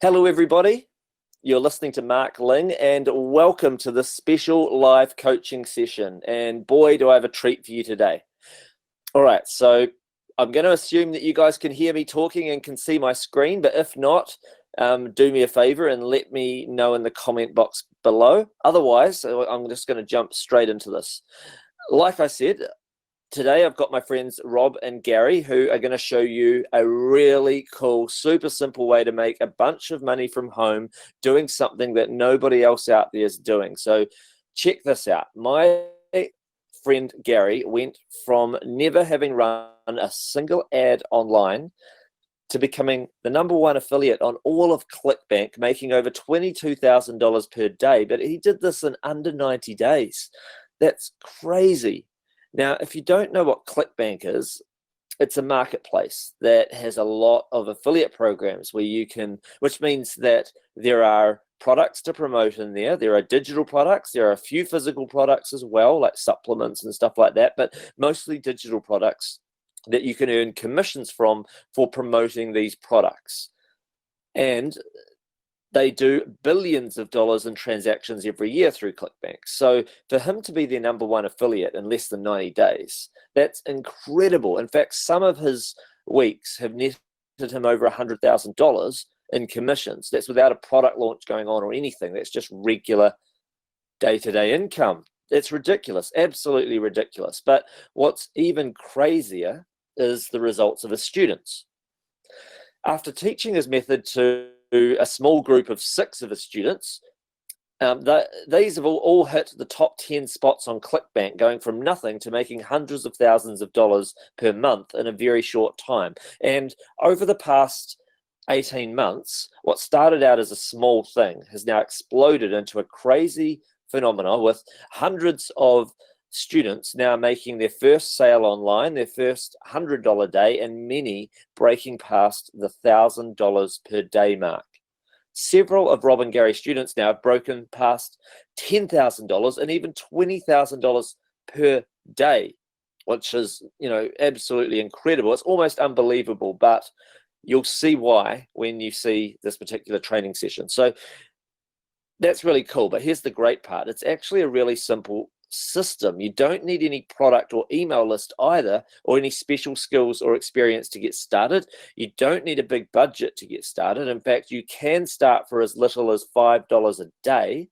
Hello, everybody. You're listening to Mark Ling, and welcome to this special live coaching session. And boy, do I have a treat for you today. All right, so I'm going to assume that you guys can hear me talking and can see my screen, but if not, do me a favor and let me know in the comment box below. Otherwise, I'm just going to jump straight into this. Like I said, today I've got my friends Rob and Gary who are going to show you a really cool, super simple way to make a bunch of money from home doing something that nobody else out there is doing. So check this out. My friend Gary went from never having run a single ad online to becoming the #1 affiliate on all of ClickBank, making over $22,000 per day. But he did this in under 90 days. That's crazy. Now, if you don't know what ClickBank is, it's a marketplace that has a lot of affiliate programs where you can, which means that there are products to promote in there. There are digital products. There are a few physical products as well, like supplements and stuff like that, but mostly digital products that you can earn commissions from for promoting these products. And they do billions of dollars in transactions every year through ClickBank. So for him to be their #1 affiliate in less than 90 days, that's incredible. In fact, some of his weeks have netted him over $100,000 in commissions. That's without a product launch going on or anything. That's just regular day-to-day income. It's ridiculous, absolutely ridiculous. But what's even crazier is the results of his students. After teaching his method to a small group of 6 of his students, these have all hit the top 10 spots on ClickBank, going from nothing to making hundreds of thousands of dollars per month in a very short time. And over the past 18 months, what started out as a small thing has now exploded into a crazy phenomenon, with hundreds of students now making their first sale online, their first $100 day, and many breaking past the $1,000 per day mark. Several of Rob and Gary's students now have broken past $10,000 and even $20,000 per day, which is, absolutely incredible. It's almost unbelievable, but you'll see why when you see this particular training session. So that's really cool, but here's the great part. It's actually a really simple system. You don't need any product or email list either, or any special skills or experience to get started. You don't need a big budget to get started. In fact, you can start for as little as $5 a day.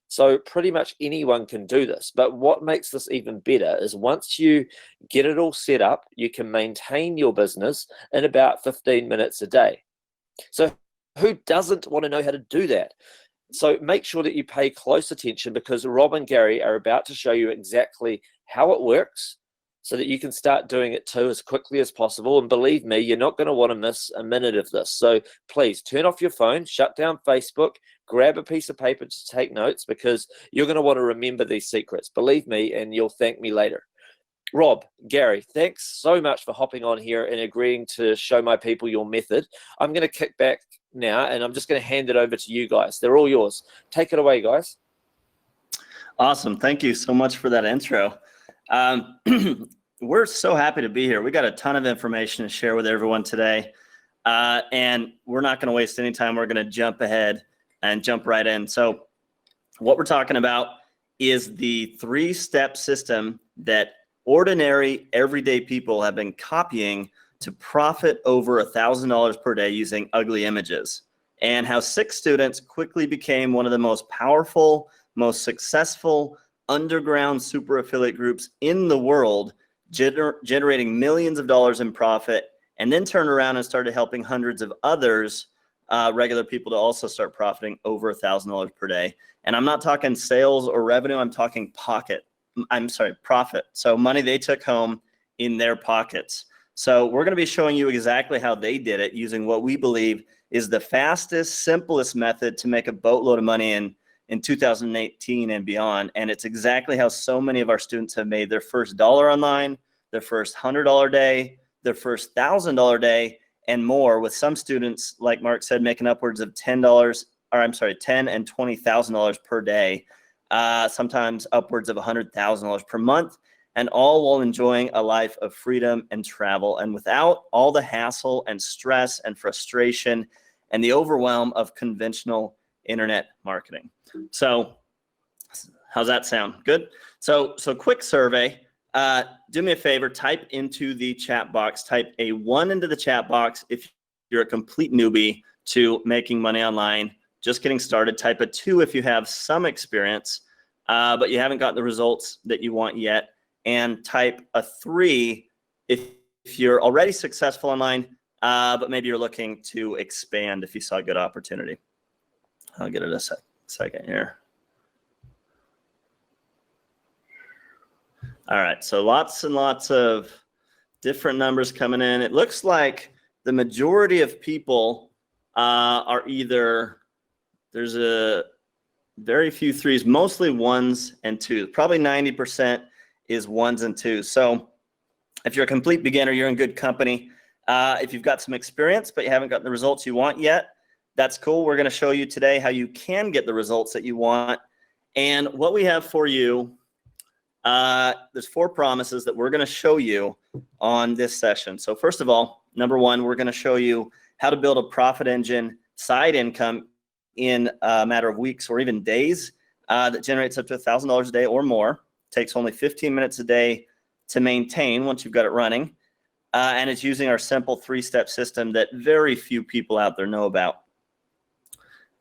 So pretty much anyone can do this. But what makes this even better is once you get it all set up, you can maintain your business in about 15 minutes a day. So who doesn't want to know how to do that? So make sure that you pay close attention, because Rob and Gary are about to show you exactly how it works so that you can start doing it too as quickly as possible. And believe me, you're not going to want to miss a minute of this. So please turn off your phone, shut down Facebook, grab a piece of paper to take notes, because you're going to want to remember these secrets. Believe me, and you'll thank me later. Rob, Gary, thanks so much for hopping on here and agreeing to show my people your method. I'm going to kick back now, and I'm just going to hand it over to you guys. They're all yours. Take it away, guys. Awesome. Thank you so much for that intro. We're so happy to be here. We got a ton of information to share with everyone today, and we're not going to waste any time. We're going to jump ahead and jump right in. So what we're talking about is the 3-step system that ordinary, everyday people have been copying to profit over $1,000 per day using ugly images, and how 6 students quickly became one of the most powerful, most successful underground super affiliate groups in the world, generating millions of dollars in profit, and then turned around and started helping hundreds of others, regular people, to also start profiting over $1,000 per day. And I'm not talking sales or revenue, I'm talking profit. So money they took home in their pockets. So we're going to be showing you exactly how they did it using what we believe is the fastest, simplest method to make a boatload of money in 2018 and beyond. And it's exactly how so many of our students have made their first dollar online, their first $100 day, their first $1,000 day, and more, with some students, like Mark said, making upwards of $10 and $20,000 per day, sometimes upwards of $100,000 per month, and all while enjoying a life of freedom and travel, and without all the hassle and stress and frustration and the overwhelm of conventional internet marketing. So how's that sound? Good? So quick survey. Do me a favor, type into the chat box, type a 1 into the chat box if you're a complete newbie to making money online, just getting started. Type a 2 if you have some experience, but you haven't got the results that you want yet. And type a 3 if you're already successful online, but maybe you're looking to expand if you saw a good opportunity. I'll get it a second here. All right, so lots and lots of different numbers coming in. It looks like the majority of people are either, there's a very few 3s, mostly 1s and 2s. Probably 90% is 1s and 2s. So if you're a complete beginner, you're in good company. If you've got some experience, but you haven't gotten the results you want yet, that's cool. We're going to show you today how you can get the results that you want. And what we have for you, there's 4 promises that we're going to show you on this session. So first of all, number 1, we're going to show you how to build a profit engine side income in a matter of weeks or even days that generates up to $1,000 a day or more. Takes only 15 minutes a day to maintain once you've got it running. And it's using our simple 3-step system that very few people out there know about.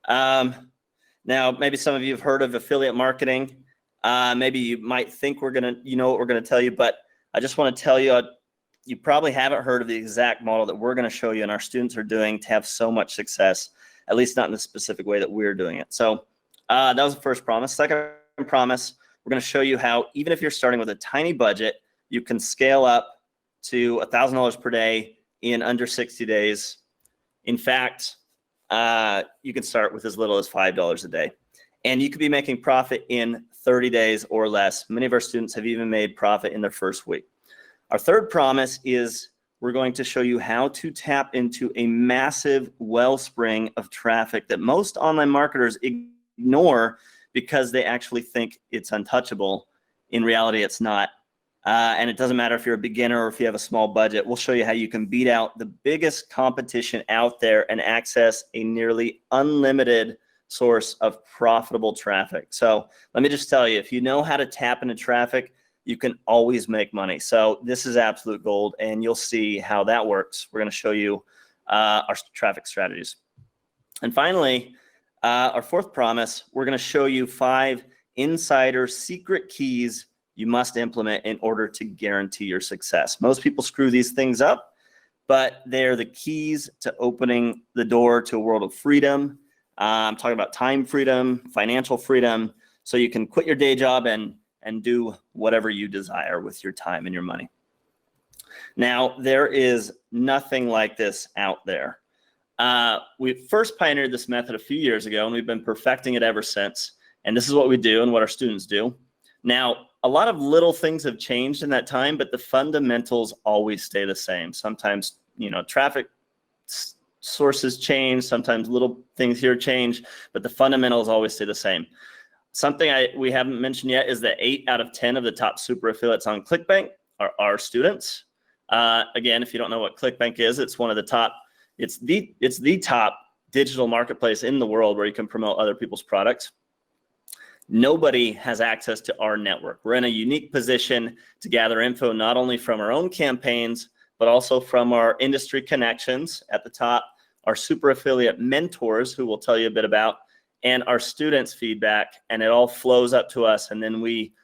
Now, maybe some of you have heard of affiliate marketing. Maybe you might think what we're going to tell you, but I just want to tell you, you probably haven't heard of the exact model that we're going to show you and our students are doing to have so much success, at least not in the specific way that we're doing it. So that was the first promise. Second promise, we're going to show you how, even if you're starting with a tiny budget, you can scale up to $1,000 per day in under 60 days. In fact, you can start with as little as $5 a day. And you could be making profit in 30 days or less. Many of our students have even made profit in their first week. Our third promise is we're going to show you how to tap into a massive wellspring of traffic that most online marketers ignore because they actually think it's untouchable. In reality, it's not. And it doesn't matter if you're a beginner or if you have a small budget. We'll show you how you can beat out the biggest competition out there and access a nearly unlimited source of profitable traffic. So let me just tell you, if you know how to tap into traffic, you can always make money. So this is absolute gold, and you'll see how that works. We're going to show you our traffic strategies. And finally, our fourth promise, we're going to show you 5 insider secret keys you must implement in order to guarantee your success. Most people screw these things up, but they're the keys to opening the door to a world of freedom. I'm talking about time freedom, financial freedom, so you can quit your day job and do whatever you desire with your time and your money. Now, there is nothing like this out there. We first pioneered this method a few years ago, and we've been perfecting it ever since. And this is what we do and what our students do. Now, a lot of little things have changed in that time, but the fundamentals always stay the same. Sometimes, traffic sources change, sometimes little things here change, but the fundamentals always stay the same. Something we haven't mentioned yet is that 8 out of 10 of the top super affiliates on ClickBank are our students. Again, if you don't know what ClickBank is, it's one of the top, it's the top digital marketplace in the world where you can promote other people's products. Nobody has access to our network. We're in a unique position to gather info not only from our own campaigns, but also from our industry connections at the top, our super affiliate mentors, who we'll tell you a bit about, and our students' feedback, and it all flows up to us, and then we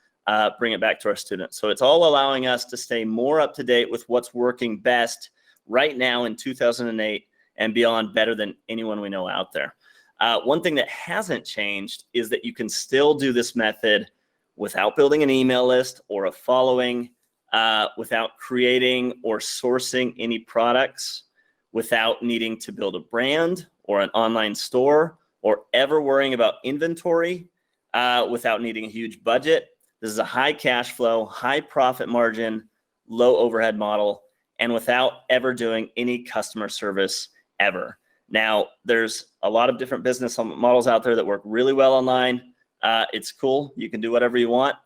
bring it back to our students. So it's all allowing us to stay more up to date with what's working best right now in 2008 and beyond, better than anyone we know out there. One thing that hasn't changed is that you can still do this method without building an email list or a following, without creating or sourcing any products, without needing to build a brand or an online store, or ever worrying about inventory, without needing a huge budget. This is a high cash flow, high profit margin, low overhead model, and without ever doing any customer service ever. Now, there's a lot of different business models out there that work really well online. It's cool. You can do whatever you want.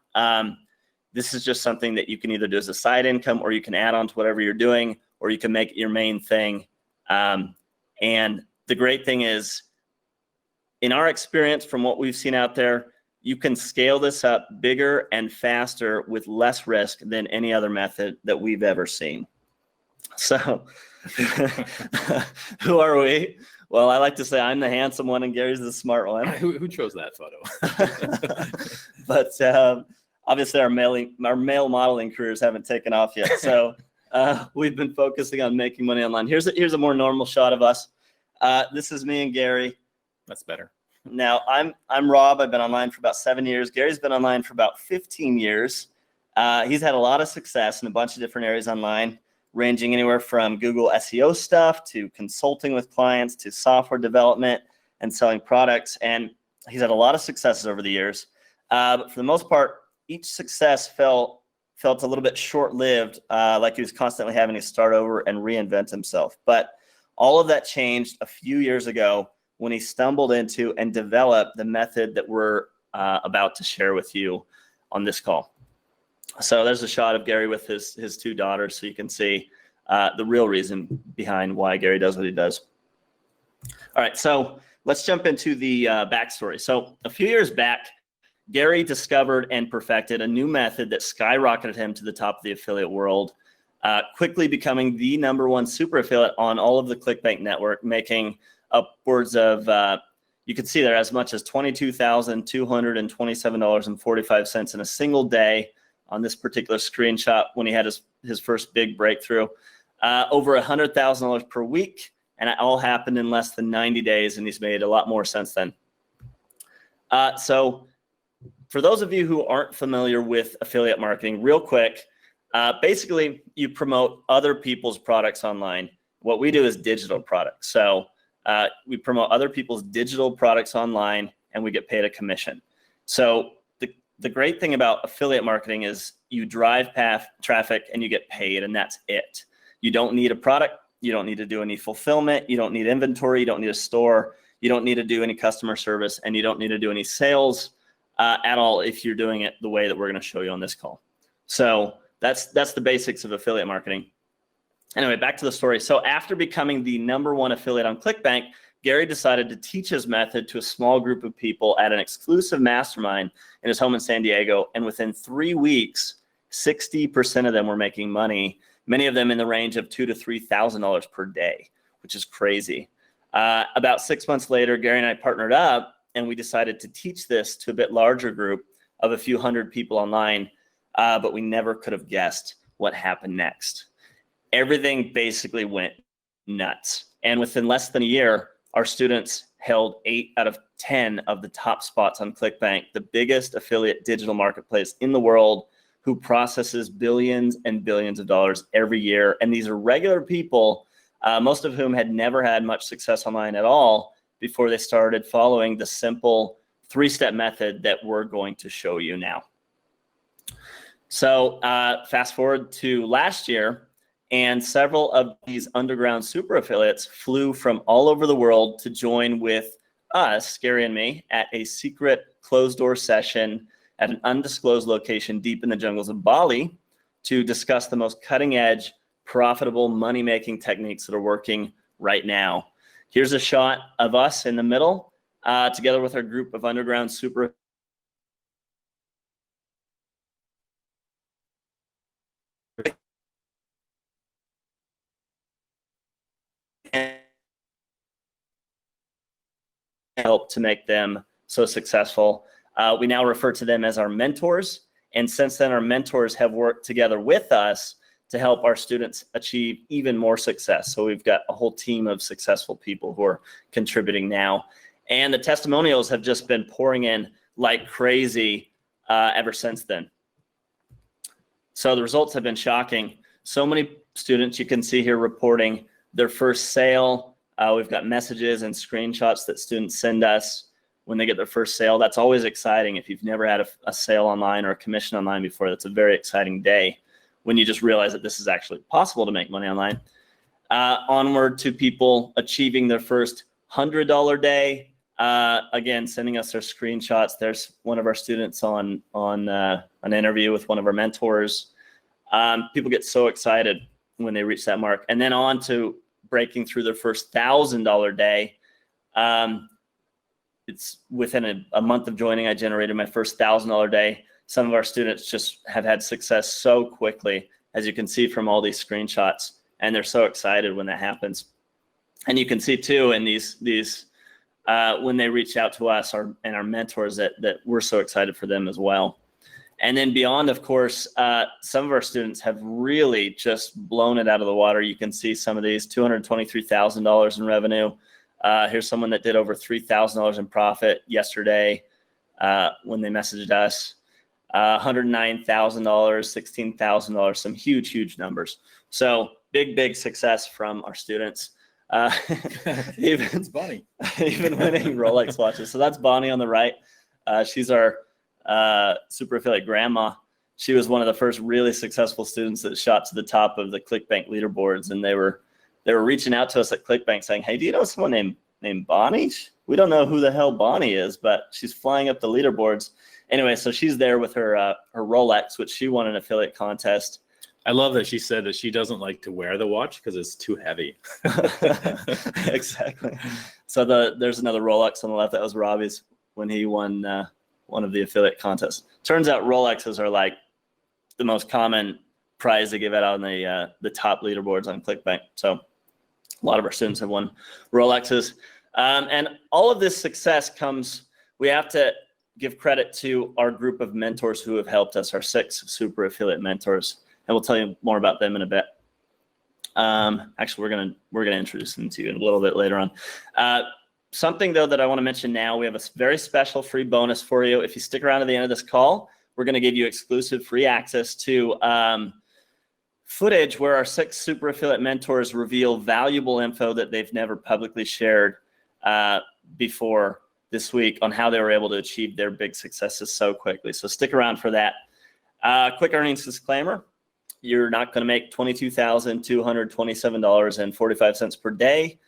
This is just something that you can either do as a side income, or you can add on to whatever you're doing, or you can make it your main thing. And the great thing is, in our experience from what we've seen out there, you can scale this up bigger and faster with less risk than any other method that we've ever seen. So who are we? Well, I like to say I'm the handsome one and Gary's the smart one. Who chose that photo? But obviously our male modeling careers haven't taken off yet. So we've been focusing on making money online. Here's a more normal shot of us. This is me and Gary. That's better. Now I'm Rob. I've been online for about 7 years. Gary's been online for about 15 years. He's had a lot of success in a bunch of different areas online, ranging anywhere from Google SEO stuff to consulting with clients to software development and selling products. And he's had a lot of successes over the years. But for the most part, each success felt a little bit short-lived, like he was constantly having to start over and reinvent himself. But all of that changed a few years ago when he stumbled into and developed the method that we're about to share with you on this call. So there's a shot of Gary with his two daughters, so you can see the real reason behind why Gary does what he does. All right, so let's jump into the backstory. So a few years back, Gary discovered and perfected a new method that skyrocketed him to the top of the affiliate world, quickly becoming the #1 super affiliate on all of the ClickBank network, making upwards of, you can see there, as much as $22,227.45 in a single day on this particular screenshot when he had his first big breakthrough. Over $100,000 per week, and it all happened in less than 90 days, and he's made a lot more since then. So for those of you who aren't familiar with affiliate marketing, real quick, basically you promote other people's products online. What we do is digital products. So we promote other people's digital products online and we get paid a commission. So the great thing about affiliate marketing is you drive traffic and you get paid, and that's it. You don't need a product. You don't need to do any fulfillment. You don't need inventory. You don't need a store. You don't need to do any customer service, and you don't need to do any sales at all if you're doing it the way that we're going to show you on this call. So that's the basics of affiliate marketing. Anyway, back to the story. So after becoming the #1 affiliate on ClickBank, Gary decided to teach his method to a small group of people at an exclusive mastermind in his home in San Diego. And within 3 weeks, 60% of them were making money, many of them in the range of $2,000 to $3,000 per day, which is crazy. About 6 months later, Gary and I partnered up, and we decided to teach this to a bit larger group of a few hundred people online, but we never could have guessed what happened next. Everything basically went nuts. And within less than a year, our students held 8 out of 10 of the top spots on ClickBank, the biggest affiliate digital marketplace in the world, who processes billions and billions of dollars every year. And these are regular people, most of whom had never had much success online at all before they started following the simple 3-step method that we're going to show you now. So fast forward to last year, and several of these underground super affiliates flew from all over the world to join with us, Gary and me, at a secret closed-door session at an undisclosed location deep in the jungles of Bali to discuss the most cutting-edge, profitable money-making techniques that are working right now. Here's a shot of us in the middle, together with our group of underground super help to make them so successful. We now refer to them as our mentors. And since then, our mentors have worked together with us to help our students achieve even more success. So we've got a whole team of successful people who are contributing now. And the testimonials have just been pouring in like crazy ever since then. So the results have been shocking. So many students, you can see here, reporting their first sale. We've got messages and screenshots that students send us when they get their first sale. That's always exciting. If you've never had a sale online or a commission online before, that's a very exciting day when you just realize that this is actually possible to make money online. Onward to people achieving their first $100 day. Again, sending us their screenshots. There's one of our students on an interview with one of our mentors. People get so excited when they reach that mark. And then on to breaking through their first $1,000 day. It's within a month of joining, I generated my first $1,000 day. Some of our students just have had success so quickly, as you can see from all these screenshots, and they're so excited when that happens. And you can see too in these when they reach out to us and our mentors that we're so excited for them as well. And then beyond, of course, some of our students have really just blown it out of the water. You can see some of these, $223,000 in revenue. Here's someone that did over $3,000 in profit yesterday when they messaged us. $109,000, $16,000, some huge numbers. So big success from our students. It's Bonnie. Even winning Rolex watches. So that's Bonnie on the right. She's our super affiliate grandma. She was one of the first really successful students that shot to the top of the ClickBank leaderboards, and they were reaching out to us at ClickBank saying, "Hey, do you know someone named Bonnie? We don't know who the hell Bonnie is, but she's flying up the leaderboards." Anyway, so she's there with her Rolex, which she won an affiliate contest. I love that she said that she doesn't like to wear the watch because it's too heavy. Exactly. So there's another Rolex on the left. That was Robbie's when he won one of the affiliate contests. Turns out Rolexes are like the most common prize they give out on the top leaderboards on ClickBank. So a lot of our students have won Rolexes. And all of this success comes, we have to give credit to our group of mentors who have helped us, our 6 super affiliate mentors. And we'll tell you more about them in a bit. Actually, we're gonna introduce them to you a little bit later on. Something though that I want to mention now, we have a very special free bonus for you. If you stick around to the end of this call, we're going to give you exclusive free access to footage where our 6 super affiliate mentors reveal valuable info that they've never publicly shared before this week on how they were able to achieve their big successes so quickly. So stick around for that. Quick earnings disclaimer. You're not going to make $22,227.45 per day.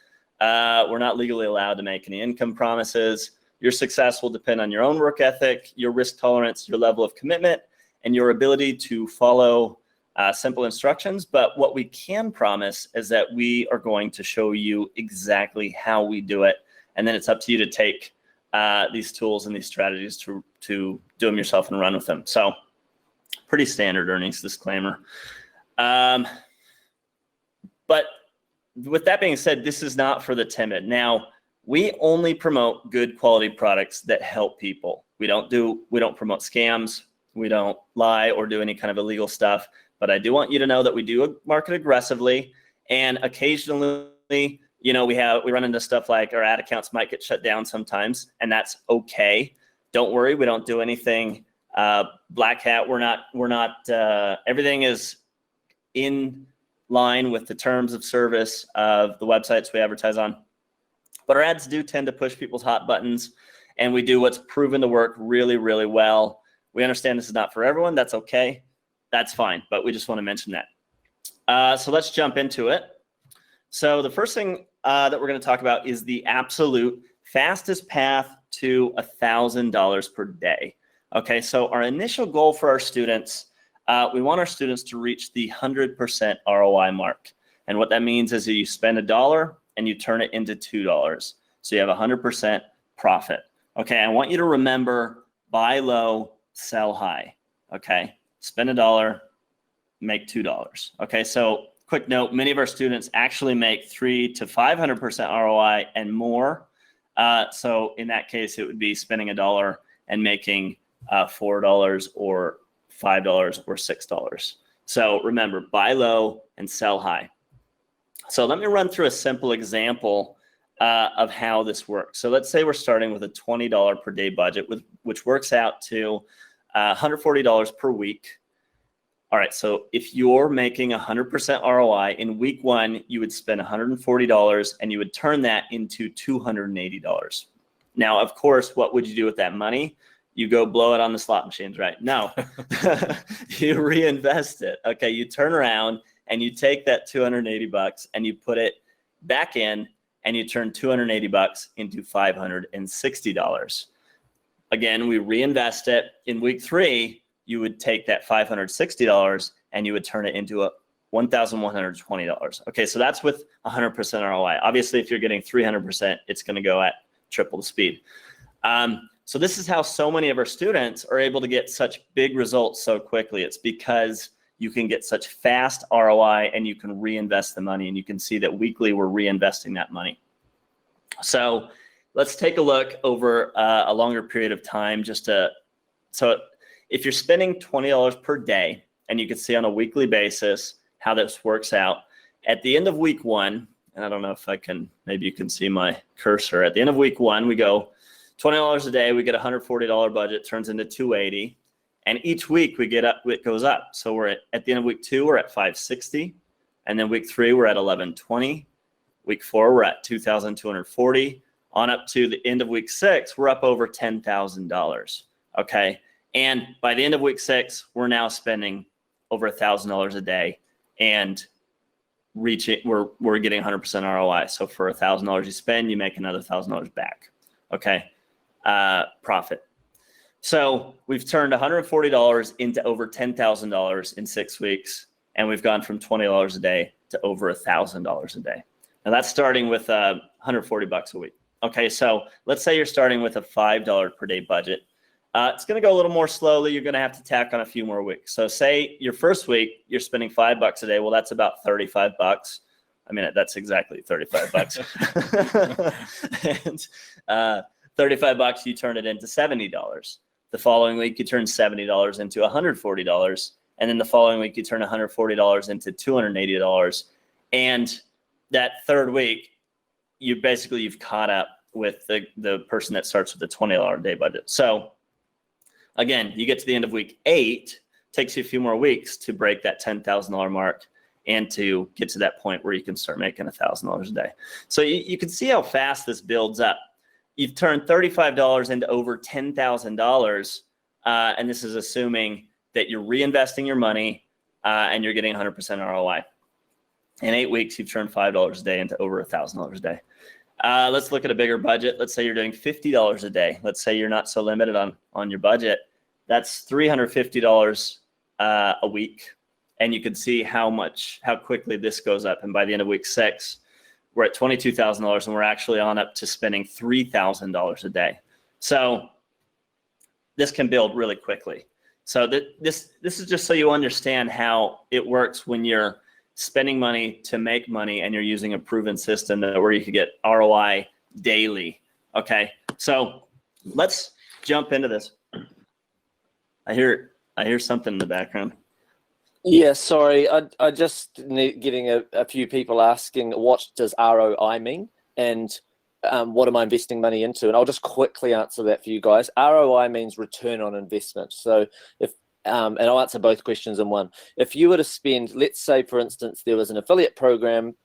We're not legally allowed to make any income promises. Your success will depend on your own work ethic, your risk tolerance, your level of commitment, and your ability to follow simple instructions. But what we can promise is that we are going to show you exactly how we do it. And then it's up to you to take these tools and these strategies to do them yourself and run with them. So pretty standard earnings disclaimer. But with that being said, this is not for the timid. Now, we only promote good quality products that help people. We don't promote scams. We don't lie or do any kind of illegal stuff. But I do want you to know that we do market aggressively, and occasionally, we run into stuff like our ad accounts might get shut down sometimes, and that's okay. Don't worry, we don't do anything black hat. We're not. Everything is in line with the terms of service of the websites we advertise on. But our ads do tend to push people's hot buttons, and we do what's proven to work really, really well. We understand this is not for everyone. That's okay. That's fine. But we just want to mention that. So let's jump into it. So the first thing that we're going to talk about is the absolute fastest path to $1,000 per day. Okay, so our initial goal for our students, we want our students to reach the 100% ROI mark. And what that means is that you spend $1 and you turn it into $2. So you have 100% profit. Okay, I want you to remember, buy low, sell high. Okay, spend $1, make $2. Okay, so quick note, many of our students actually make 300 to 500% ROI and more. So in that case, it would be spending $1 and making $4 or $5 or $6. So remember, buy low and sell high. So let me run through a simple example of how this works. So let's say we're starting with a $20 per day budget, which works out to $140 per week. All right, so if you're making 100% ROI, in week 1, you would spend $140 and you would turn that into $280. Now, of course, what would you do with that money? You go blow it on the slot machines, right? No, you reinvest it. Okay, you turn around and you take that $280 and you put it back in and you turn $280 into $560. Again, we reinvest it. In week 3, you would take that $560 and you would turn it into $1,120. Okay, so that's with 100% ROI. Obviously, if you're getting 300%, it's going to go at triple the speed. So this is how so many of our students are able to get such big results so quickly. It's because you can get such fast ROI and you can reinvest the money, and you can see that weekly we're reinvesting that money. So let's take a look over a longer period of time so if you're spending $20 per day, and you can see on a weekly basis how this works out, at the end of week 1, and I don't know if maybe you can see my cursor. At the end of week 1, we go $20 a day, we get a $140 budget, turns into $280. And each week it goes up. So we're at the end of week 2, we're at $560. And then week 3, we're at $1120. Week 4, we're at $2,240. On up to the end of week 6, we're up over $10,000. Okay. And by the end of week 6, we're now spending over $1,000 a day and we're getting 100% ROI. So for $1,000 you spend, you make another $1,000 back. Okay. Profit. So we've turned $140 into over $10,000 in 6 weeks, and we've gone from $20 a day to over $1,000 a day. Now that's starting with $140 a week. Okay, so let's say you're starting with a $5 per day budget. It's going to go a little more slowly. You're going to have to tack on a few more weeks. So say your first week you're spending $5 a day. Well, that's about $35. I mean, that's exactly $35. And $35, you turn it into $70. The following week, you turn $70 into $140. And then the following week, you turn $140 into $280. And that third week, you've caught up with the person that starts with the $20 a day budget. So again, you get to the end of week 8, takes you a few more weeks to break that $10,000 mark and to get to that point where you can start making $1,000 a day. So you can see how fast this builds up. You've turned $35 into over $10,000, and this is assuming that you're reinvesting your money and you're getting 100% ROI. In 8 weeks, you've turned $5 a day into over $1,000 a day. Let's look at a bigger budget. Let's say you're doing $50 a day. Let's say you're not so limited on your budget. That's $350 a week, and you can see how quickly this goes up. And by the end of week 6, we're at $22,000, and we're actually on up to spending $3,000 a day. So this can build really quickly. So this is just so you understand how it works when you're spending money to make money and you're using a proven system where you can get ROI daily. Okay, so let's jump into this. I hear something in the background. Yeah, sorry. I just getting a few people asking, what does ROI mean? And what am I investing money into? And I'll just quickly answer that for you guys. ROI means return on investment. So and I'll answer both questions in one. If you were to spend, let's say, for instance, there was an affiliate program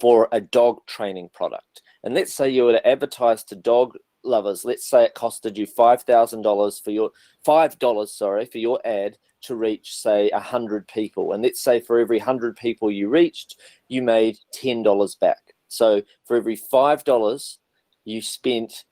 for a dog training product. And let's say you were to advertise to dog lovers. Let's say it costed you $5,000 for your ad to reach, say, 100 people. And let's say for every 100 people you reached, you made $10 back. So for every $5 you spent,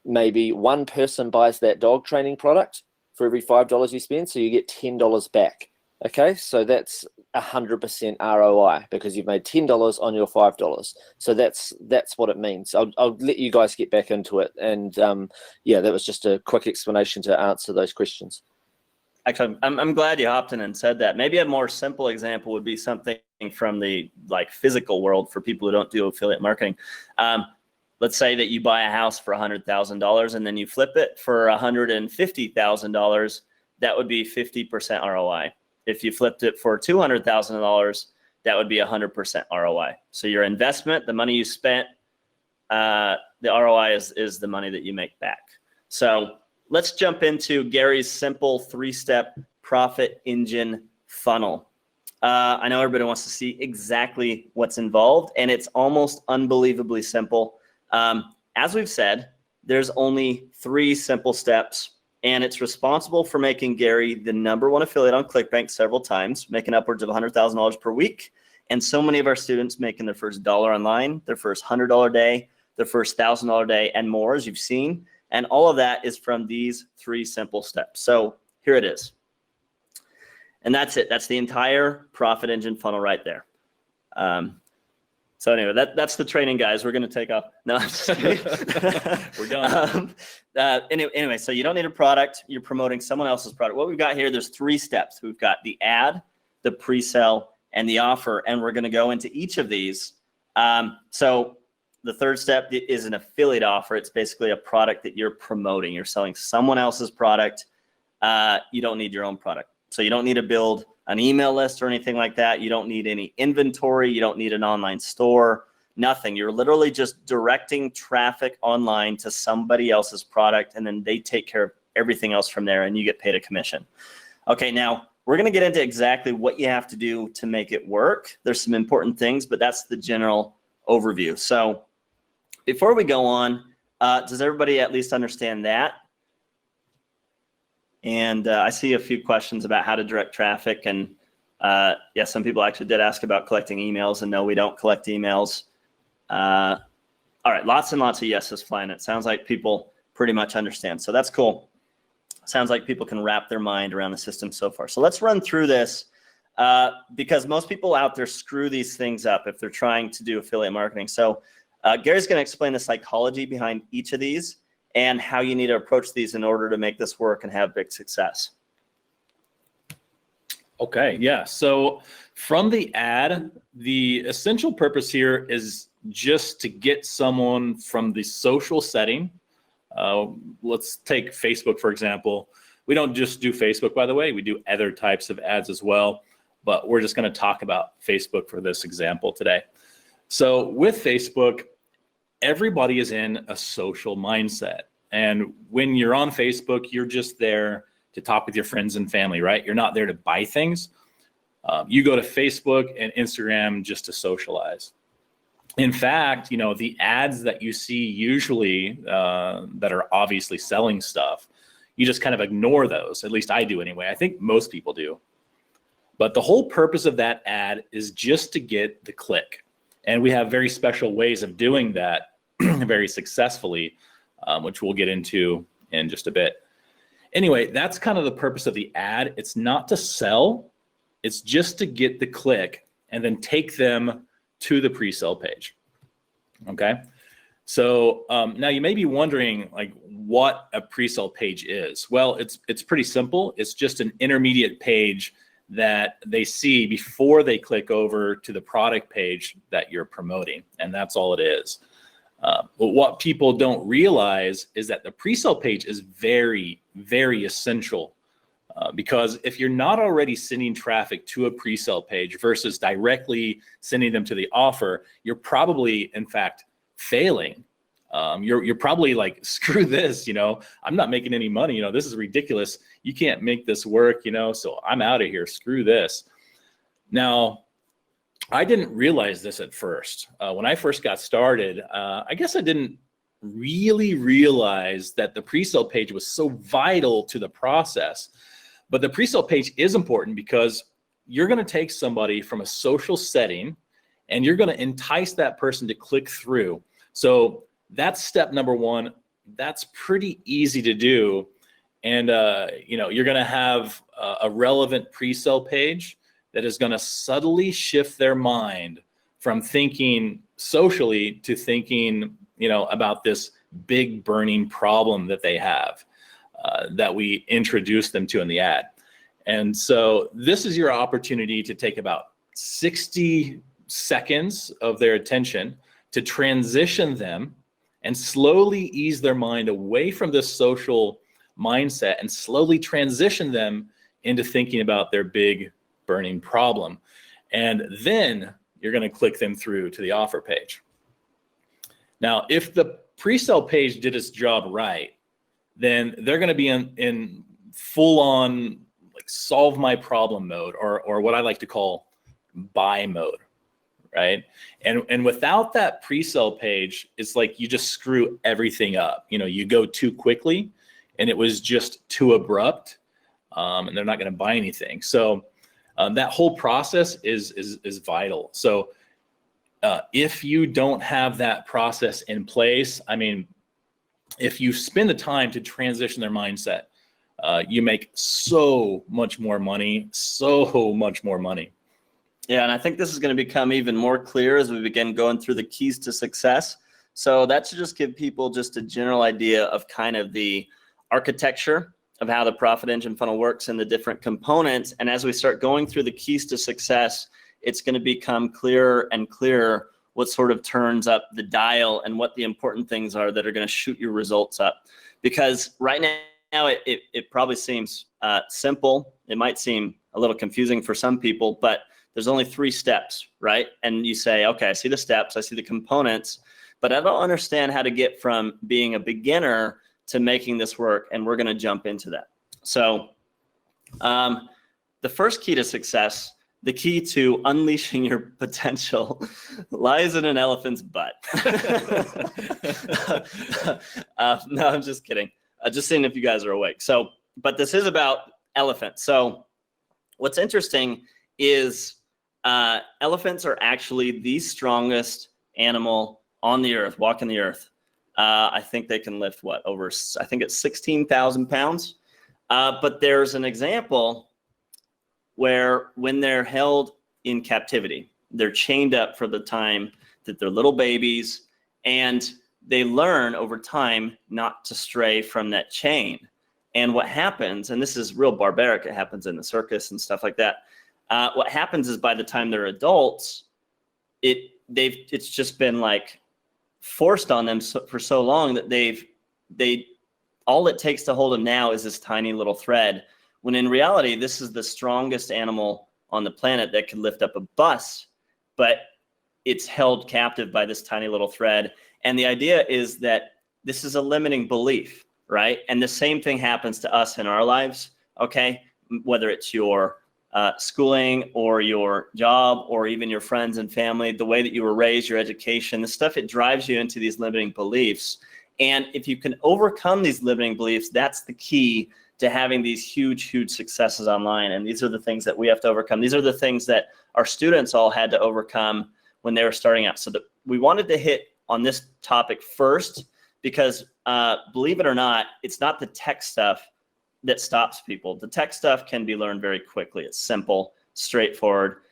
maybe one person buys that dog training product for every $5 you spend, so you get $10 back. Okay, so that's 100% ROI because you've made $10 on your $5. So that's what it means. I'll let you guys get back into it. And yeah, that was just a quick explanation to answer those questions. Actually, I'm glad you hopped in and said that. Maybe a more simple example would be something from the physical world for people who don't do affiliate marketing. Let's say that you buy a house for $100,000 and then you flip it for $150,000. That would be 50% ROI. If you flipped it for $200,000, that would be 100% ROI. So your investment, the money you spent, the ROI is the money that you make back. So let's jump into Gary's simple 3-step profit engine funnel. I know everybody wants to see exactly what's involved, and it's almost unbelievably simple. As we've said, there's only 3 simple steps, and it's responsible for making Gary the #1 affiliate on ClickBank several times, making upwards of $100,000 per week. And so many of our students making their first $1 online, their first $100 day, their first $1,000 day, and more, as you've seen. And all of that is from these 3 simple steps. So here it is. And that's it. That's the entire profit engine funnel right there. So anyway, that's the training, guys. We're going to take off. No, I'm just kidding. We're done. Anyway, so you don't need a product. You're promoting someone else's product. What we've got here, there's 3 steps. We've got the ad, the pre-sale, and the offer. And we're going to go into each of these. So the third step is an affiliate offer. It's basically a product that you're promoting. You're selling someone else's product. You don't need your own product. So you don't need to build an email list or anything like that. You don't need any inventory. You don't need an online store, nothing. You're literally just directing traffic online to somebody else's product, and then they take care of everything else from there, and you get paid a commission. Okay, now we're going to get into exactly what you have to do to make it work. There's some important things, but that's the general overview. So before we go on, does everybody at least understand that? And I see a few questions about how to direct traffic. And yeah, some people actually did ask about collecting emails. And no, we don't collect emails. All right, lots and lots of yeses flying. It sounds like people pretty much understand. So that's cool. Sounds like people can wrap their mind around the system so far. So let's run through this because most people out there screw these things up if they're trying to do affiliate marketing. So Gary's going to explain the psychology behind each of these and how you need to approach these in order to make this work and have big success. Okay, yeah. So from the ad, the essential purpose here is just to get someone from the social setting. Let's take Facebook, for example. We don't just do Facebook, by the way. We do other types of ads as well, but we're just going to talk about Facebook for this example today. So with Facebook, everybody is in a social mindset. And when you're on Facebook, you're just there to talk with your friends and family, right? You're not there to buy things. You go to Facebook and Instagram just to socialize. In fact, you know, the ads that you see usually that are obviously selling stuff, you just kind of ignore those. At least I do anyway. I think most people do. But the whole purpose of that ad is just to get the click. And we have very special ways of doing that very successfully, which we'll get into in just a bit. Anyway, that's kind of the purpose of the ad. It's not to sell. It's just to get the click and then take them to the pre-sale page. Okay. So now you may be wondering like what a pre-sale page is. Well, it's pretty simple. It's just an intermediate page that they see before they click over to the product page that you're promoting. And that's all it is. But what people don't realize is that the pre-sale page is very, very essential because if you're not already sending traffic to a pre-sale page versus directly sending them to the offer, you're probably, in fact, failing. You're probably like, screw this, you know, I'm not making any money. You know, this is ridiculous. You can't make this work, you know, so I'm out of here. Screw this. Now, I didn't realize this at first. When I first got started, I guess I didn't really realize that the pre-sale page was so vital to the process. But the pre-sale page is important because you're going to take somebody from a social setting and you're going to entice that person to click through. So that's step number one. That's pretty easy to do. And, you know, you're going to have a relevant pre-sale page that is going to subtly shift their mind from thinking socially to thinking, you know, about this big burning problem that they have that we introduce them to in the ad. And so this is your opportunity to take about 60 seconds of their attention to transition them and slowly ease their mind away from this social mindset and slowly transition them into thinking about their big burning problem. And then you're going to click them through to the offer page. Now, if the pre-sale page did its job right, then they're going to be in full on like solve my problem mode or what I like to call buy mode, right? And without that pre-sale page, it's like you just screw everything up. You know, you go too quickly and it was just too abrupt and they're not going to buy anything. So that whole process is vital. So if you don't have that process in place, I mean, if you spend the time to transition their mindset, you make so much more money, so much more money. Yeah, and I think this is going to become even more clear as we begin going through the keys to success. So that should just give people just a general idea of kind of the architecture of how the profit engine funnel works and the different components. And as we start going through the keys to success, it's going to become clearer and clearer what sort of turns up the dial and what the important things are that are going to shoot your results up. Because right now it probably seems simple. It might seem a little confusing for some people, but there's only 3 steps, right? And you say, okay, I see the steps, I see the components, but I don't understand how to get from being a beginner to making this work. And we're going to jump into that. So the first key to success, the key to unleashing your potential, lies in an elephant's butt. No, I'm just kidding. Just seeing if you guys are awake. So, but this is about elephants. So what's interesting is elephants are actually the strongest animal on the earth, walking the earth. I think they can lift I think it's 16,000 pounds. But there's an example where when they're held in captivity, they're chained up for the time that they're little babies, and they learn over time not to stray from that chain. And what happens, and this is real barbaric, it happens in the circus and stuff like that. What happens is by the time they're adults, it's just been like forced on them for so long that all it takes to hold them now is this tiny little thread, when in reality this is the strongest animal on the planet that can lift up a bus, but it's held captive by this tiny little thread. And the idea is that this is a limiting belief, right? And the same thing happens to us in our lives, okay? Whether it's your schooling or your job or even your friends and family, the way that you were raised, your education, the stuff, it drives you into these limiting beliefs. And if you can overcome these limiting beliefs, that's the key to having these huge, huge successes online. And these are the things that we have to overcome. These are the things that our students all had to overcome when they were starting out. So that we wanted to hit on this topic first, because believe it or not, it's not the tech stuff that stops people. The tech stuff can be learned very quickly. It's simple, straightforward.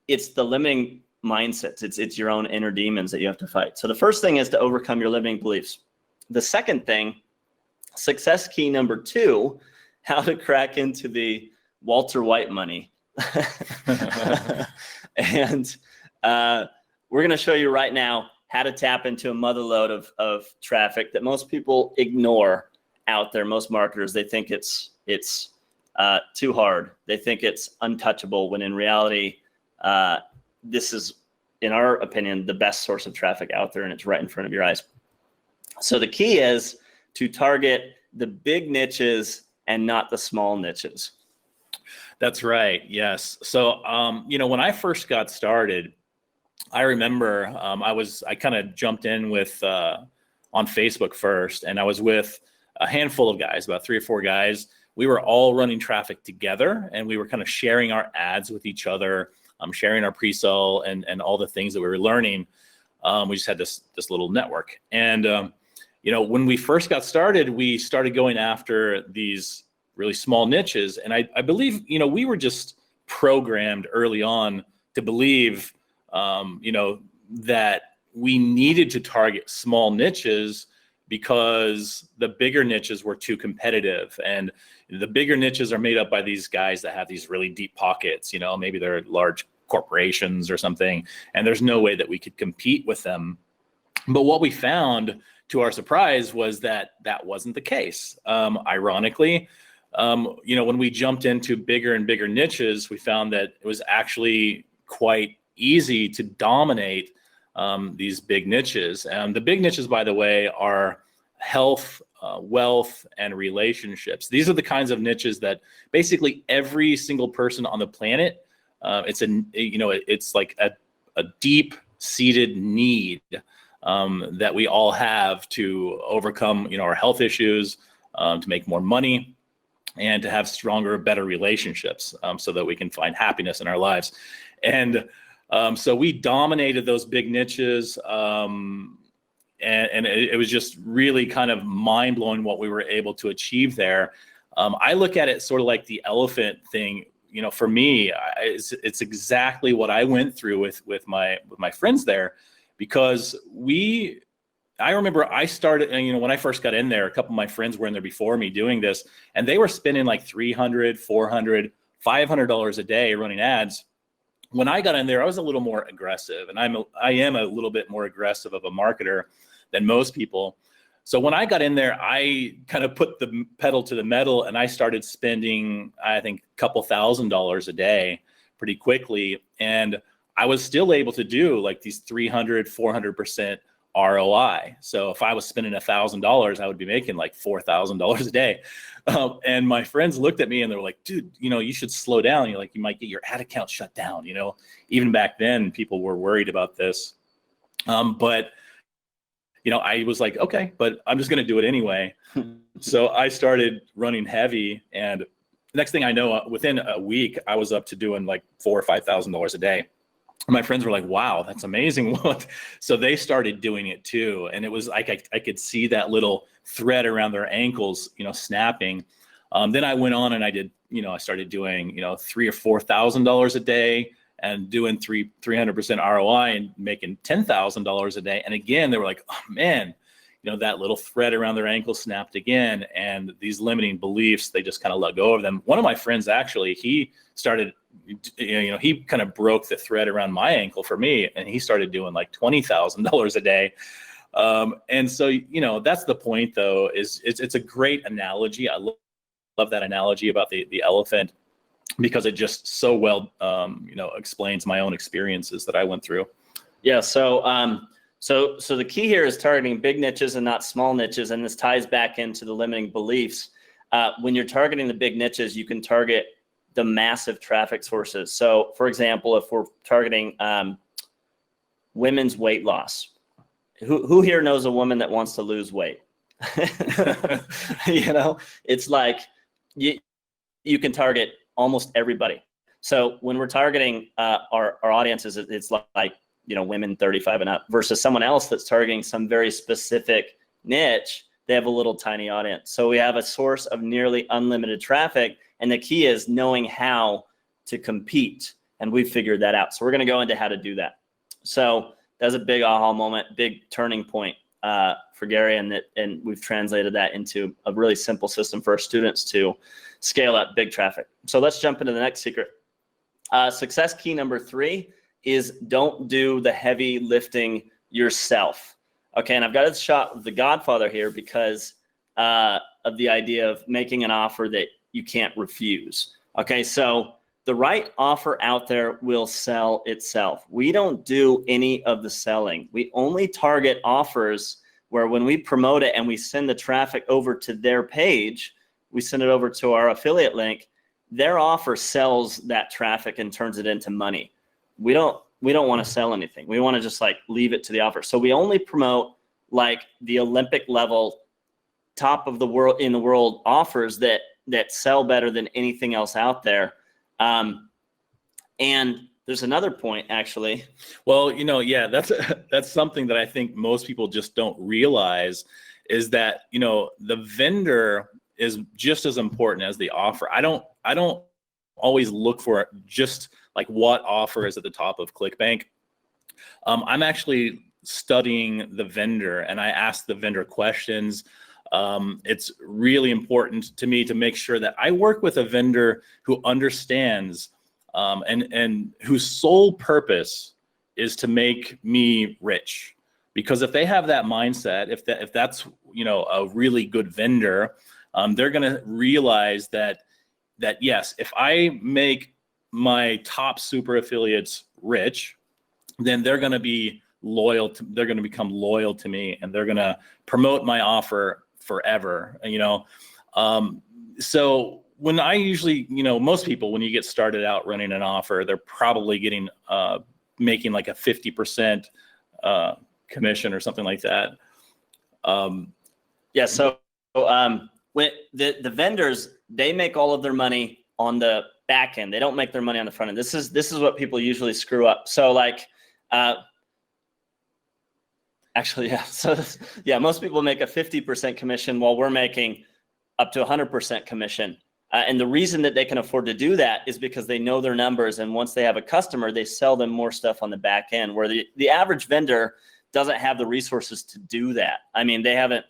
It's the limiting mindsets. It's your own inner demons that you have to fight. So the first thing is to overcome your limiting beliefs. The second thing, success key number 2, how to crack into the Walter White money. And we're going to show you right now how to tap into a motherload of traffic that most people ignore out there. Most marketers, they think it's too hard. They think it's untouchable, when in reality, this is, in our opinion, the best source of traffic out there, and it's right in front of your eyes. So the key is to target the big niches and not the small niches. That's right. Yes. So, when I first got started, I remember I kind of jumped in with on Facebook first, and I was with a handful of guys, about 3 or 4 guys. We were all running traffic together, and we were kind of sharing our ads with each other, sharing our pre-sale and all the things that we were learning. We just had this little network. And, when we first got started, we started going after these really small niches. And I believe, we were just programmed early on to believe, that we needed to target small niches because the bigger niches were too competitive. And the bigger niches are made up by these guys that have these really deep pockets, maybe they're large corporations or something, and there's no way that we could compete with them. But what we found, to our surprise, was that wasn't the case. Ironically, when we jumped into bigger and bigger niches, we found that it was actually quite easy to dominate these big niches. And the big niches, by the way, are health, wealth, and relationships. These are the kinds of niches that basically every single person on the planet, it's like a deep-seated need that we all have to overcome, our health issues, to make more money, and to have stronger, better relationships, so that we can find happiness in our lives. And so we dominated those big niches, and and it was just really kind of mind blowing what we were able to achieve there. I look at it sort of like the elephant thing. You know, for me, it's exactly what I went through with my friends there, because I remember I started, you know, when I first got in there, a couple of my friends were in there before me doing this, and they were spending like $300, $400, $500 a day running ads. When I got in there, I was a little more aggressive, and I am a little bit more aggressive of a marketer than most people. So when I got in there, I kind of put the pedal to the metal, and I started spending, I think, a couple $1,000s a day pretty quickly. And I was still able to do like these 300, 400% ROI. So if I was spending $1,000, I would be making like $4,000 a day. And my friends looked at me and they were like, dude, you know, you should slow down. You're like, you might get your ad account shut down. You know, even back then, people were worried about this. But you know, I was like, okay, but I'm just going to do it anyway. So I started running heavy, and the next thing I know, within a week, I was up to doing like $4,000 or $5,000 a day. And my friends were like, wow, that's amazing. So they started doing it too. And it was like, I could see that little thread around their ankles, you know, snapping. Then I went on and I did, you know, I started doing, you know, $3,000 or $4,000 a day, and doing 300% ROI and making $10,000 a day. And again, they were like, oh man, you know, that little thread around their ankle snapped again. And these limiting beliefs, they just kind of let go of them. One of my friends, actually, he started, you know, he kind of broke the thread around my ankle for me, and he started doing like $20,000 a day. And so, you know, that's the point though, is it's a great analogy. I love that analogy about the elephant, because it just so well, you know, explains my own experiences that I went through. Yeah. So the key here is targeting big niches and not small niches. And this ties back into the limiting beliefs. When you're targeting the big niches, you can target the massive traffic sources. So for example, if we're targeting women's weight loss, who here knows a woman that wants to lose weight? You know, it's like you can target almost everybody. So when we're targeting our audiences, it's like, you know, women 35 and up versus someone else that's targeting some very specific niche. They have a little tiny audience. So we have a source of nearly unlimited traffic. And the key is knowing how to compete. And we've figured that out. So we're going to go into how to do that. So that's a big aha moment, big turning point for Gary. And we've translated that into a really simple system for our students to scale up big traffic. So let's jump into the next secret. Success key number 3 is don't do the heavy lifting yourself. Okay, and I've got a shot of The Godfather here because of the idea of making an offer that you can't refuse. Okay, so the right offer out there will sell itself. We don't do any of the selling. We only target offers where when we promote it and we send the traffic over to their page, we send it over to our affiliate link, their offer sells that traffic and turns it into money. We don't want to sell anything. We want to just like leave it to the offer. So we only promote like the Olympic level, top of the world in the world offers that sell better than anything else out there. And there's another point actually. Well, you know, yeah, that's something that I think most people just don't realize, is that, you know, the vendor is just as important as the offer. I don't always look for just like what offer is at the top of ClickBank. I'm actually studying the vendor, and I ask the vendor questions. It's really important to me to make sure that I work with a vendor who understands and whose sole purpose is to make me rich. Because if they have that mindset, if that's, you know, a really good vendor, they're going to realize that yes, if I make my top super affiliates rich, then they're going to be loyal to, they're going to become loyal to me, and they're going to promote my offer forever, you know? So when I usually, you know, most people, when you get started out running an offer, they're probably getting, making like a 50% commission or something like that. Yeah. So when the vendors, they make all of their money on the back end. They don't make their money on the front end. This is what people usually screw up. So like, Actually, yeah. So yeah, most people make a 50% commission while we're making up to 100% commission. And the reason that they can afford to do that is because they know their numbers. And once they have a customer, they sell them more stuff on the back end, where the average vendor doesn't have the resources to do that. I mean, they haven't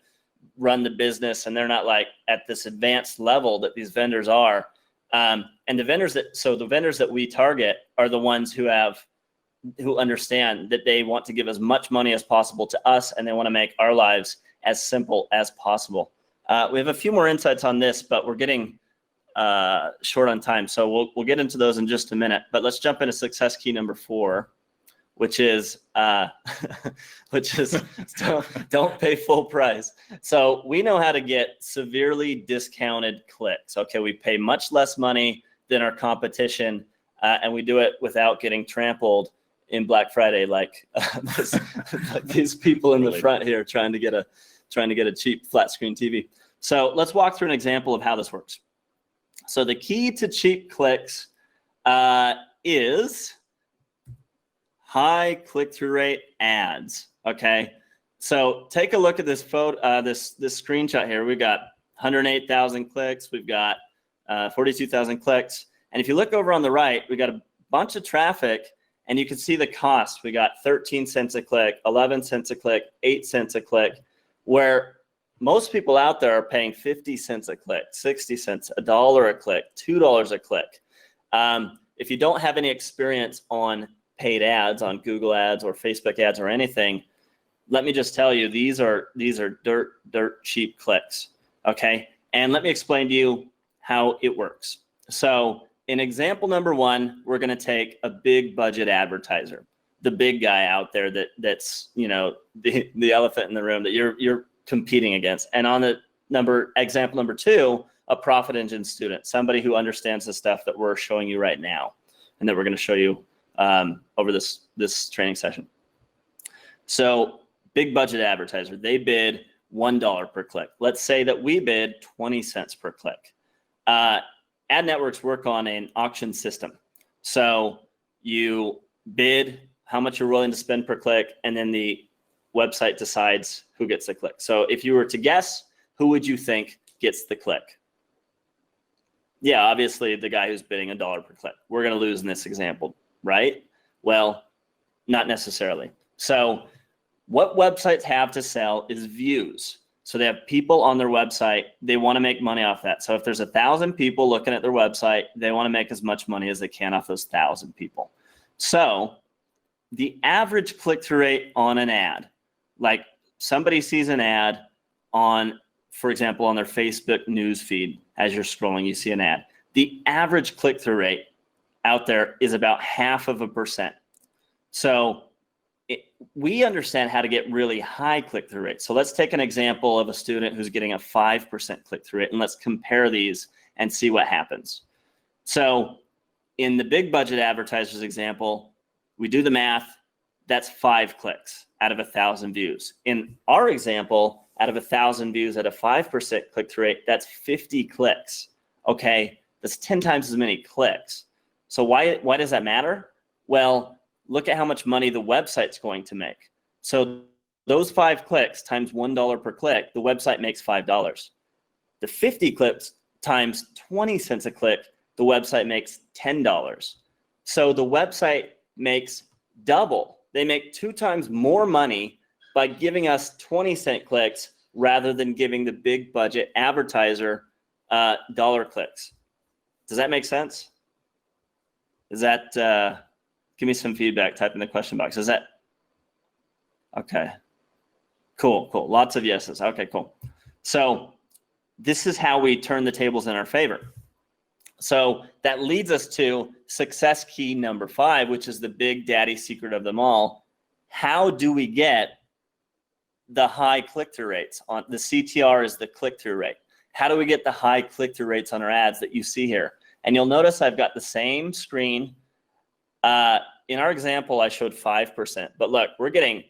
run the business and they're not like at this advanced level that these vendors are. And the vendors that we target are the ones who understand that they want to give as much money as possible to us, and they want to make our lives as simple as possible. We have a few more insights on this, but we're getting short on time, so we'll get into those in just a minute. But let's jump into success key number 4, which is don't pay full price. So we know how to get severely discounted clicks. Okay, we pay much less money than our competition, and we do it without getting trampled in Black Friday, like these people in the front here trying to get a cheap flat screen TV. So let's walk through an example of how this works. So the key to cheap clicks is high click-through rate ads. Okay, so take a look at this photo, this screenshot here. We've got 108,000 clicks. We've got 42,000 clicks. And if you look over on the right, we got a bunch of traffic, and you can see the cost. We got 13 cents a click, 11 cents a click, 8 cents a click, where most people out there are paying 50 cents a click, 60 cents, $1 a click, $2 a click. If you don't have any experience on paid ads, on Google ads or Facebook ads or anything, let me just tell you, these are dirt cheap clicks. Okay, and let me explain to you how it works. So in example number 1, we're going to take a big budget advertiser, the big guy out there that's the elephant in the room that you're competing against. And on the example number 2, a Profit Engine student, somebody who understands the stuff that we're showing you right now and that we're going to show you over this training session. So big budget advertiser, they bid $1 per click. Let's say that we bid 20 cents per click. Ad networks work on an auction system. So you bid how much you're willing to spend per click, and then the website decides who gets the click. So if you were to guess, who would you think gets the click? Yeah, obviously the guy who's bidding $1 per click. We're going to lose in this example, right? Well, not necessarily. So what websites have to sell is views. So they have people on their website. They want to make money off that. So if there's 1,000 people looking at their website, they want to make as much money as they can off those 1,000 people. So the average click-through rate on an ad, like somebody sees an ad on, for example, on their Facebook news feed, as you're scrolling, you see an ad. The average click-through rate out there is about 0.5%. So we understand how to get really high click-through rates. So let's take an example of a student who's getting a 5% click-through rate, and let's compare these and see what happens. So in the big budget advertisers example, we do the math, that's 5 clicks out of 1,000 views. In our example, out of 1,000 views at a 5% click-through rate, that's 50 clicks. Okay, that's 10 times as many clicks. So why does that matter? Well, look at how much money the website's going to make. So those 5 clicks times $1 per click, the website makes $5. The 50 clicks times 20 cents a click, the website makes $10. So the website makes double. They make 2 times more money by giving us 20-cent clicks rather than giving the big budget advertiser dollar clicks. Does that make sense? Is that, give me some feedback, type in the question box. Is that, okay, cool. Lots of yeses. Okay, cool. So this is how we turn the tables in our favor. So that leads us to success key number 5, which is the big daddy secret of them all. How do we get the high click-through rates? On the CTR is the click-through rate. How do we get the high click-through rates on our ads that you see here? And you'll notice I've got the same screen. In our example, I showed 5%, but look, we're getting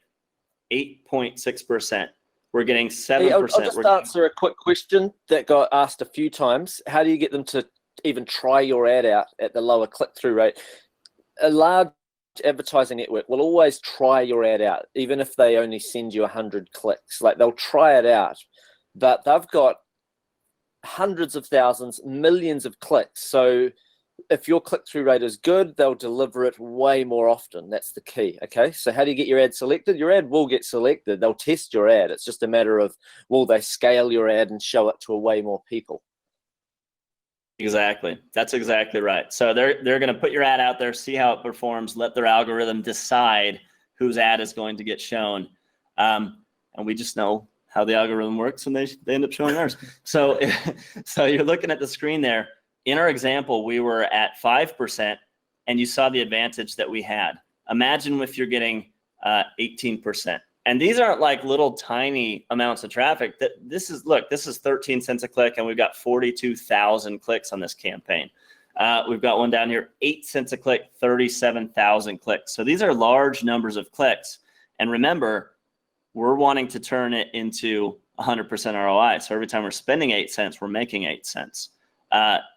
8.6%. We're getting 7%. Hey, I'll just answer a quick question that got asked a few times. How do you get them to even try your ad out at the lower click-through rate? A large advertising network will always try your ad out, even if they only send you 100 clicks. Like, they'll try it out, but they've got hundreds of thousands, millions of clicks. So if your click-through rate is good, they'll deliver it way more often. That's the key. Okay, so how do you get your ad selected? Your ad will get selected. They'll test your ad. It's just a matter of, will they scale your ad and show it to a way more people? Exactly. That's exactly right. So they're going to put your ad out there, see how it performs, let their algorithm decide whose ad is going to get shown. And we just know how the algorithm works, and they end up showing ours. So you're looking at the screen there. In our example, we were at 5%, and you saw the advantage that we had. Imagine if you're getting 18%. And these aren't like little tiny amounts of traffic. This is 13 cents a click, and we've got 42,000 clicks on this campaign. We've got one down here, 8 cents a click, 37,000 clicks. So these are large numbers of clicks. And remember, we're wanting to turn it into 100% ROI. So every time we're spending 8 cents, we're making 8 cents.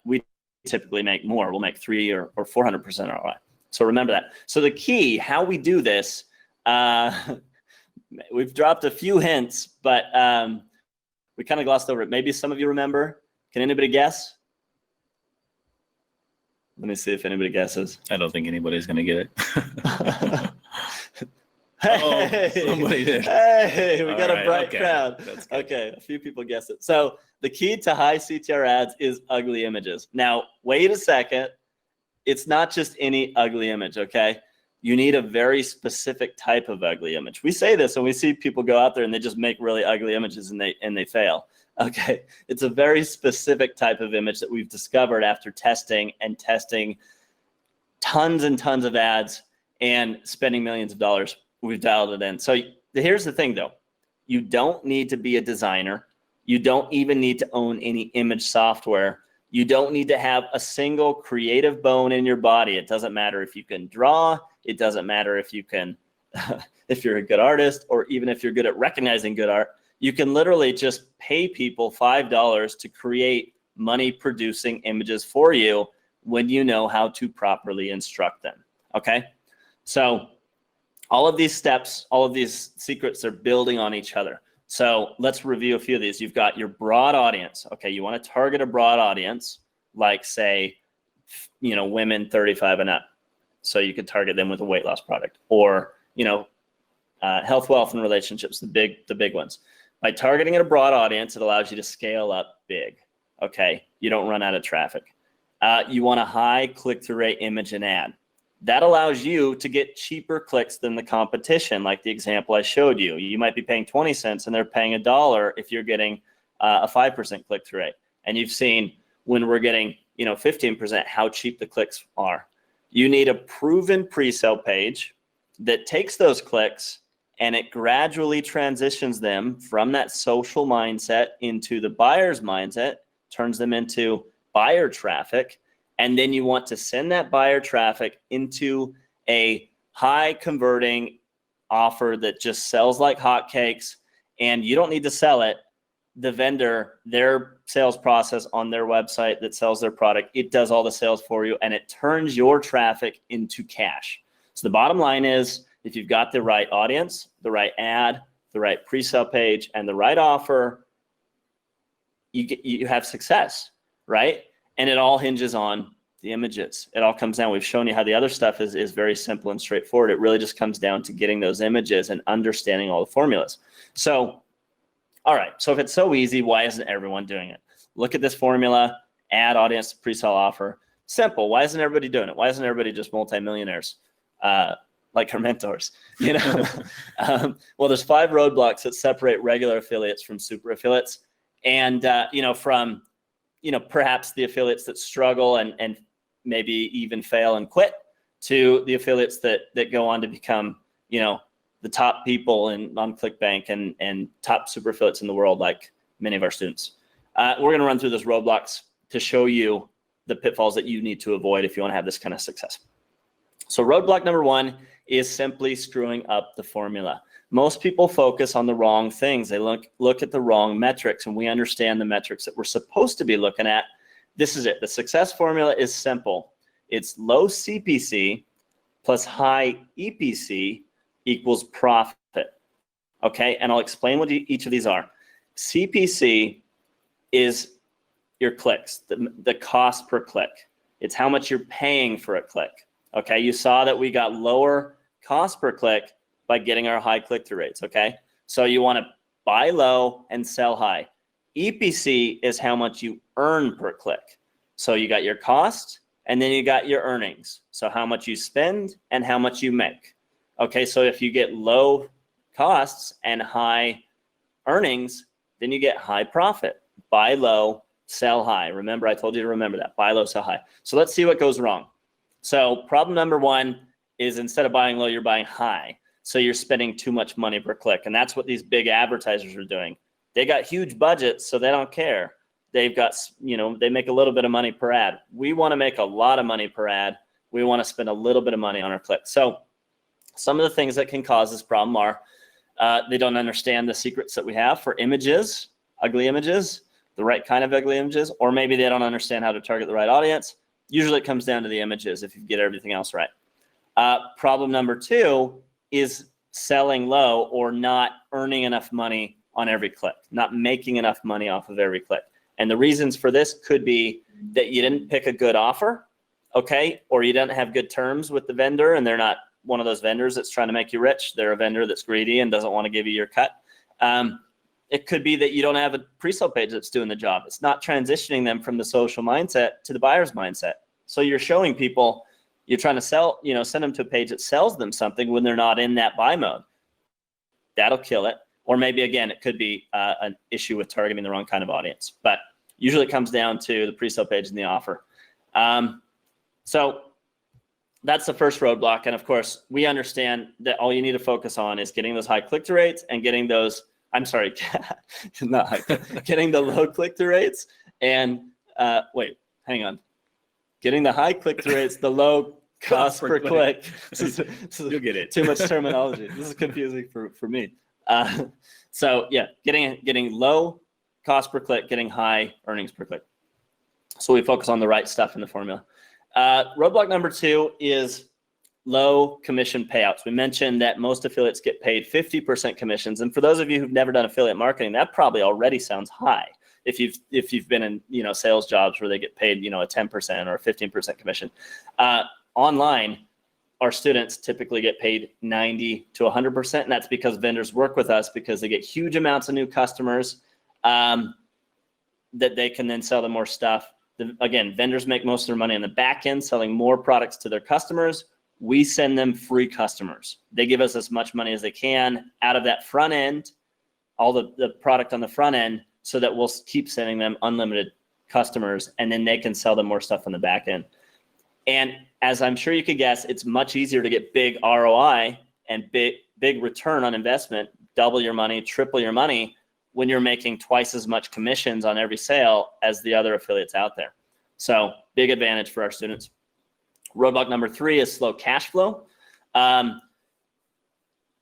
We typically make more. We'll make 300 or 400% ROI. So remember that. So the key, how we do this, we've dropped a few hints, but we kind of glossed over it. Maybe some of you remember. Can anybody guess? Let me see if anybody guesses. I don't think anybody's going to get it. Hey, somebody did. Hey, we got All right, a bright okay. crowd. That's good. Okay, a few people guessed it. So the key to high CTR ads is ugly images. Now, wait a second. It's not just any ugly image, okay? You need a very specific type of ugly image. We say this and we see people go out there and they just make really ugly images and they fail. Okay, it's a very specific type of image that we've discovered after testing tons and tons of ads and spending millions of dollars. We've dialed it in. So here's the thing though. You don't need to be a designer. You don't even need to own any image software. You don't need to have a single creative bone in your body. It doesn't matter if you can draw. It doesn't matter if you can, if you're a good artist, or even if you're good at recognizing good art. You can literally just pay people $5 to create money-producing images for you when you know how to properly instruct them, okay? So all of these steps, all of these secrets are building on each other. So let's review a few of these. You've got your broad audience. Okay, you want to target a broad audience, like say, women 35 and up. So you could target them with a weight loss product, or health, wealth, and relationships, the big ones. By targeting a broad audience, it allows you to scale up big. Okay, you don't run out of traffic. You want a high click-through rate image and ad. That allows you to get cheaper clicks than the competition, like the example I showed you. You might be paying 20 cents and they're paying $1 if you're getting a 5% click-through rate. And you've seen when we're getting 15% how cheap the clicks are. You need a proven pre-sale page that takes those clicks and it gradually transitions them from that social mindset into the buyer's mindset, turns them into buyer traffic. And then you want to send that buyer traffic into a high converting offer that just sells like hotcakes, and you don't need to sell it. The vendor, their sales process on their website that sells their product, it does all the sales for you and it turns your traffic into cash. So the bottom line is, if you've got the right audience, the right ad, the right pre-sale page, and the right offer, you have success, right? And it all hinges on the images. It all comes down. We've shown you how the other stuff is very simple and straightforward. It really just comes down to getting those images and understanding all the formulas. So, all right. So if it's so easy, why isn't everyone doing it? Look at this formula, ad, audience, pre-sale offer. Simple. Why isn't everybody doing it? Why isn't everybody just multimillionaires like our mentors? Well, there's 5 roadblocks that separate regular affiliates from super affiliates. And, from perhaps the affiliates that struggle and maybe even fail and quit, to the affiliates that go on to become, the top people on ClickBank and top super affiliates in the world, like many of our students. We're going to run through those roadblocks to show you the pitfalls that you need to avoid if you want to have this kind of success. So roadblock number 1 is simply screwing up the formula. Most people focus on the wrong things. They look at the wrong metrics, and we understand the metrics that we're supposed to be looking at. This is it. The success formula is simple. It's low CPC plus high EPC equals profit. Okay, and I'll explain what each of these are. CPC is your clicks, the cost per click. It's how much you're paying for a click. Okay, you saw that we got lower cost per click by getting our high click-through rates. Okay, so you want to buy low and sell high. EPC is how much you earn per click. So you got your cost and then you got your earnings. So how much you spend and how much you make. Okay, so if you get low costs and high earnings, then you get high profit. Buy low, sell high. Remember, I told you to remember that. Buy low, sell high. So let's see what goes wrong. So problem number one is instead of buying low, you're buying high. So you're spending too much money per click. And that's what these big advertisers are doing. They got huge budgets, so they don't care. They've got, they make a little bit of money per ad. We want to make a lot of money per ad. We want to spend a little bit of money on our clicks. So some of the things that can cause this problem are they don't understand the secrets that we have for images, ugly images, the right kind of ugly images, or maybe they don't understand how to target the right audience. Usually it comes down to the images if you get everything else right. Problem number two is selling low or not earning enough money on every click, not making enough money off of every click. And the reasons for this could be that you didn't pick a good offer, okay? Or you didn't have good terms with the vendor and they're not one of those vendors that's trying to make you rich. They're a vendor that's greedy and doesn't want to give you your cut. It could be that you don't have a pre-sale page that's doing the job. It's not transitioning them from the social mindset to the buyer's mindset. So you're showing people, you're trying to sell, send them to a page that sells them something when they're not in that buy mode. That'll kill it. Or maybe, again, it could be an issue with targeting the wrong kind of audience. But usually it comes down to the pre-sale page and the offer. So that's the first roadblock. And of course, we understand that all you need to focus on is getting those high click-through rates and getting those, not high, getting the low click-through rates and, getting the high click-through rates, the low cost per click. You'll get it. Too much terminology. This is confusing for me. So yeah, getting low cost per click, getting high earnings per click. So we focus on the right stuff in the formula. Roadblock number two is low commission payouts. We mentioned that most affiliates get paid 50% commissions. And for those of you who've never done affiliate marketing, that probably already sounds high. If you've been in, sales jobs where they get paid, a 10% or a 15% commission. Online, our students typically get paid 90 to 100%. And that's because vendors work with us because they get huge amounts of new customers that they can then sell them more stuff. Again, vendors make most of their money on the back end, selling more products to their customers. We send them free customers. They give us as much money as they can out of that front end, all the product on the front end, so that we'll keep sending them unlimited customers, and then they can sell them more stuff on the back end. And as I'm sure you could guess, it's much easier to get big ROI and big return on investment, double your money, triple your money, when you're making twice as much commissions on every sale as the other affiliates out there. So big advantage for our students. Roadblock number three is slow cash flow.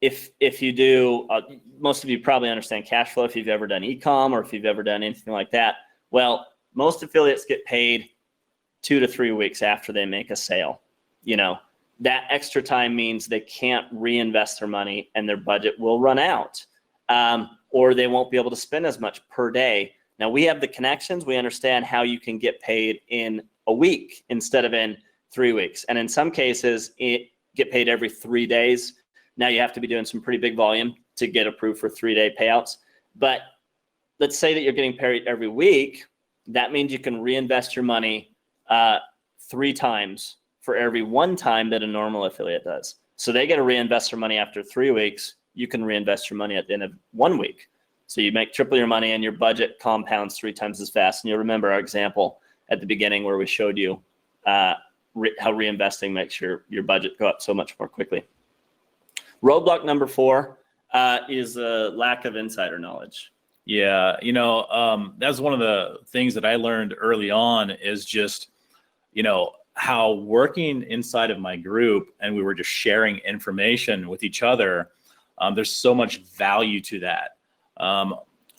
If you do, most of you probably understand cash flow if you've ever done e-com or if you've ever done anything like that. Well, most affiliates get paid 2 to 3 weeks after they make a sale. That extra time means they can't reinvest their money and their budget will run out, or they won't be able to spend as much per day. Now we have the connections. We understand how you can get paid in a week instead of in 3 weeks. And in some cases, it get paid every 3 days. Now you have to be doing some pretty big volume to get approved for 3-day payouts. But let's say that you're getting paid every week. That means you can reinvest your money 3 times for every 1 time that a normal affiliate does. So they get to reinvest their money after 3 weeks. You can reinvest your money at the end of 1 week. So you make triple your money and your budget compounds 3 times as fast. And you'll remember our example at the beginning where we showed you how reinvesting makes your budget go up so much more quickly. Roadblock number 4 is a lack of insider knowledge. Yeah, that's one of the things that I learned early on is just, how working inside of my group and we were just sharing information with each other, there's so much value to that.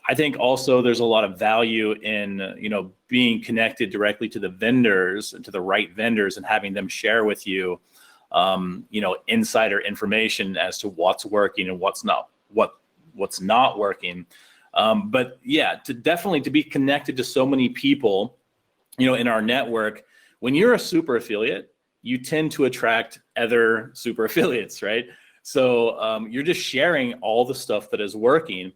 I think also there's a lot of value in, being connected directly to the vendors and to the right vendors and having them share with you insider information as to what's working and what's not working. But yeah, to be connected to so many people, in our network, when you're a super affiliate, you tend to attract other super affiliates, right? So you're just sharing all the stuff that is working.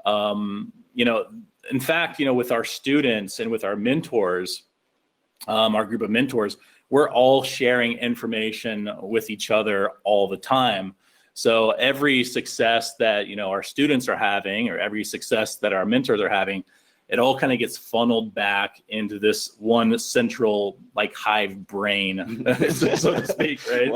In fact, with our students and with our mentors, our group of mentors, we're all sharing information with each other all the time. So every success that, our students are having, or every success that our mentors are having, it all kind of gets funneled back into this one central, like, hive brain, so to speak, right?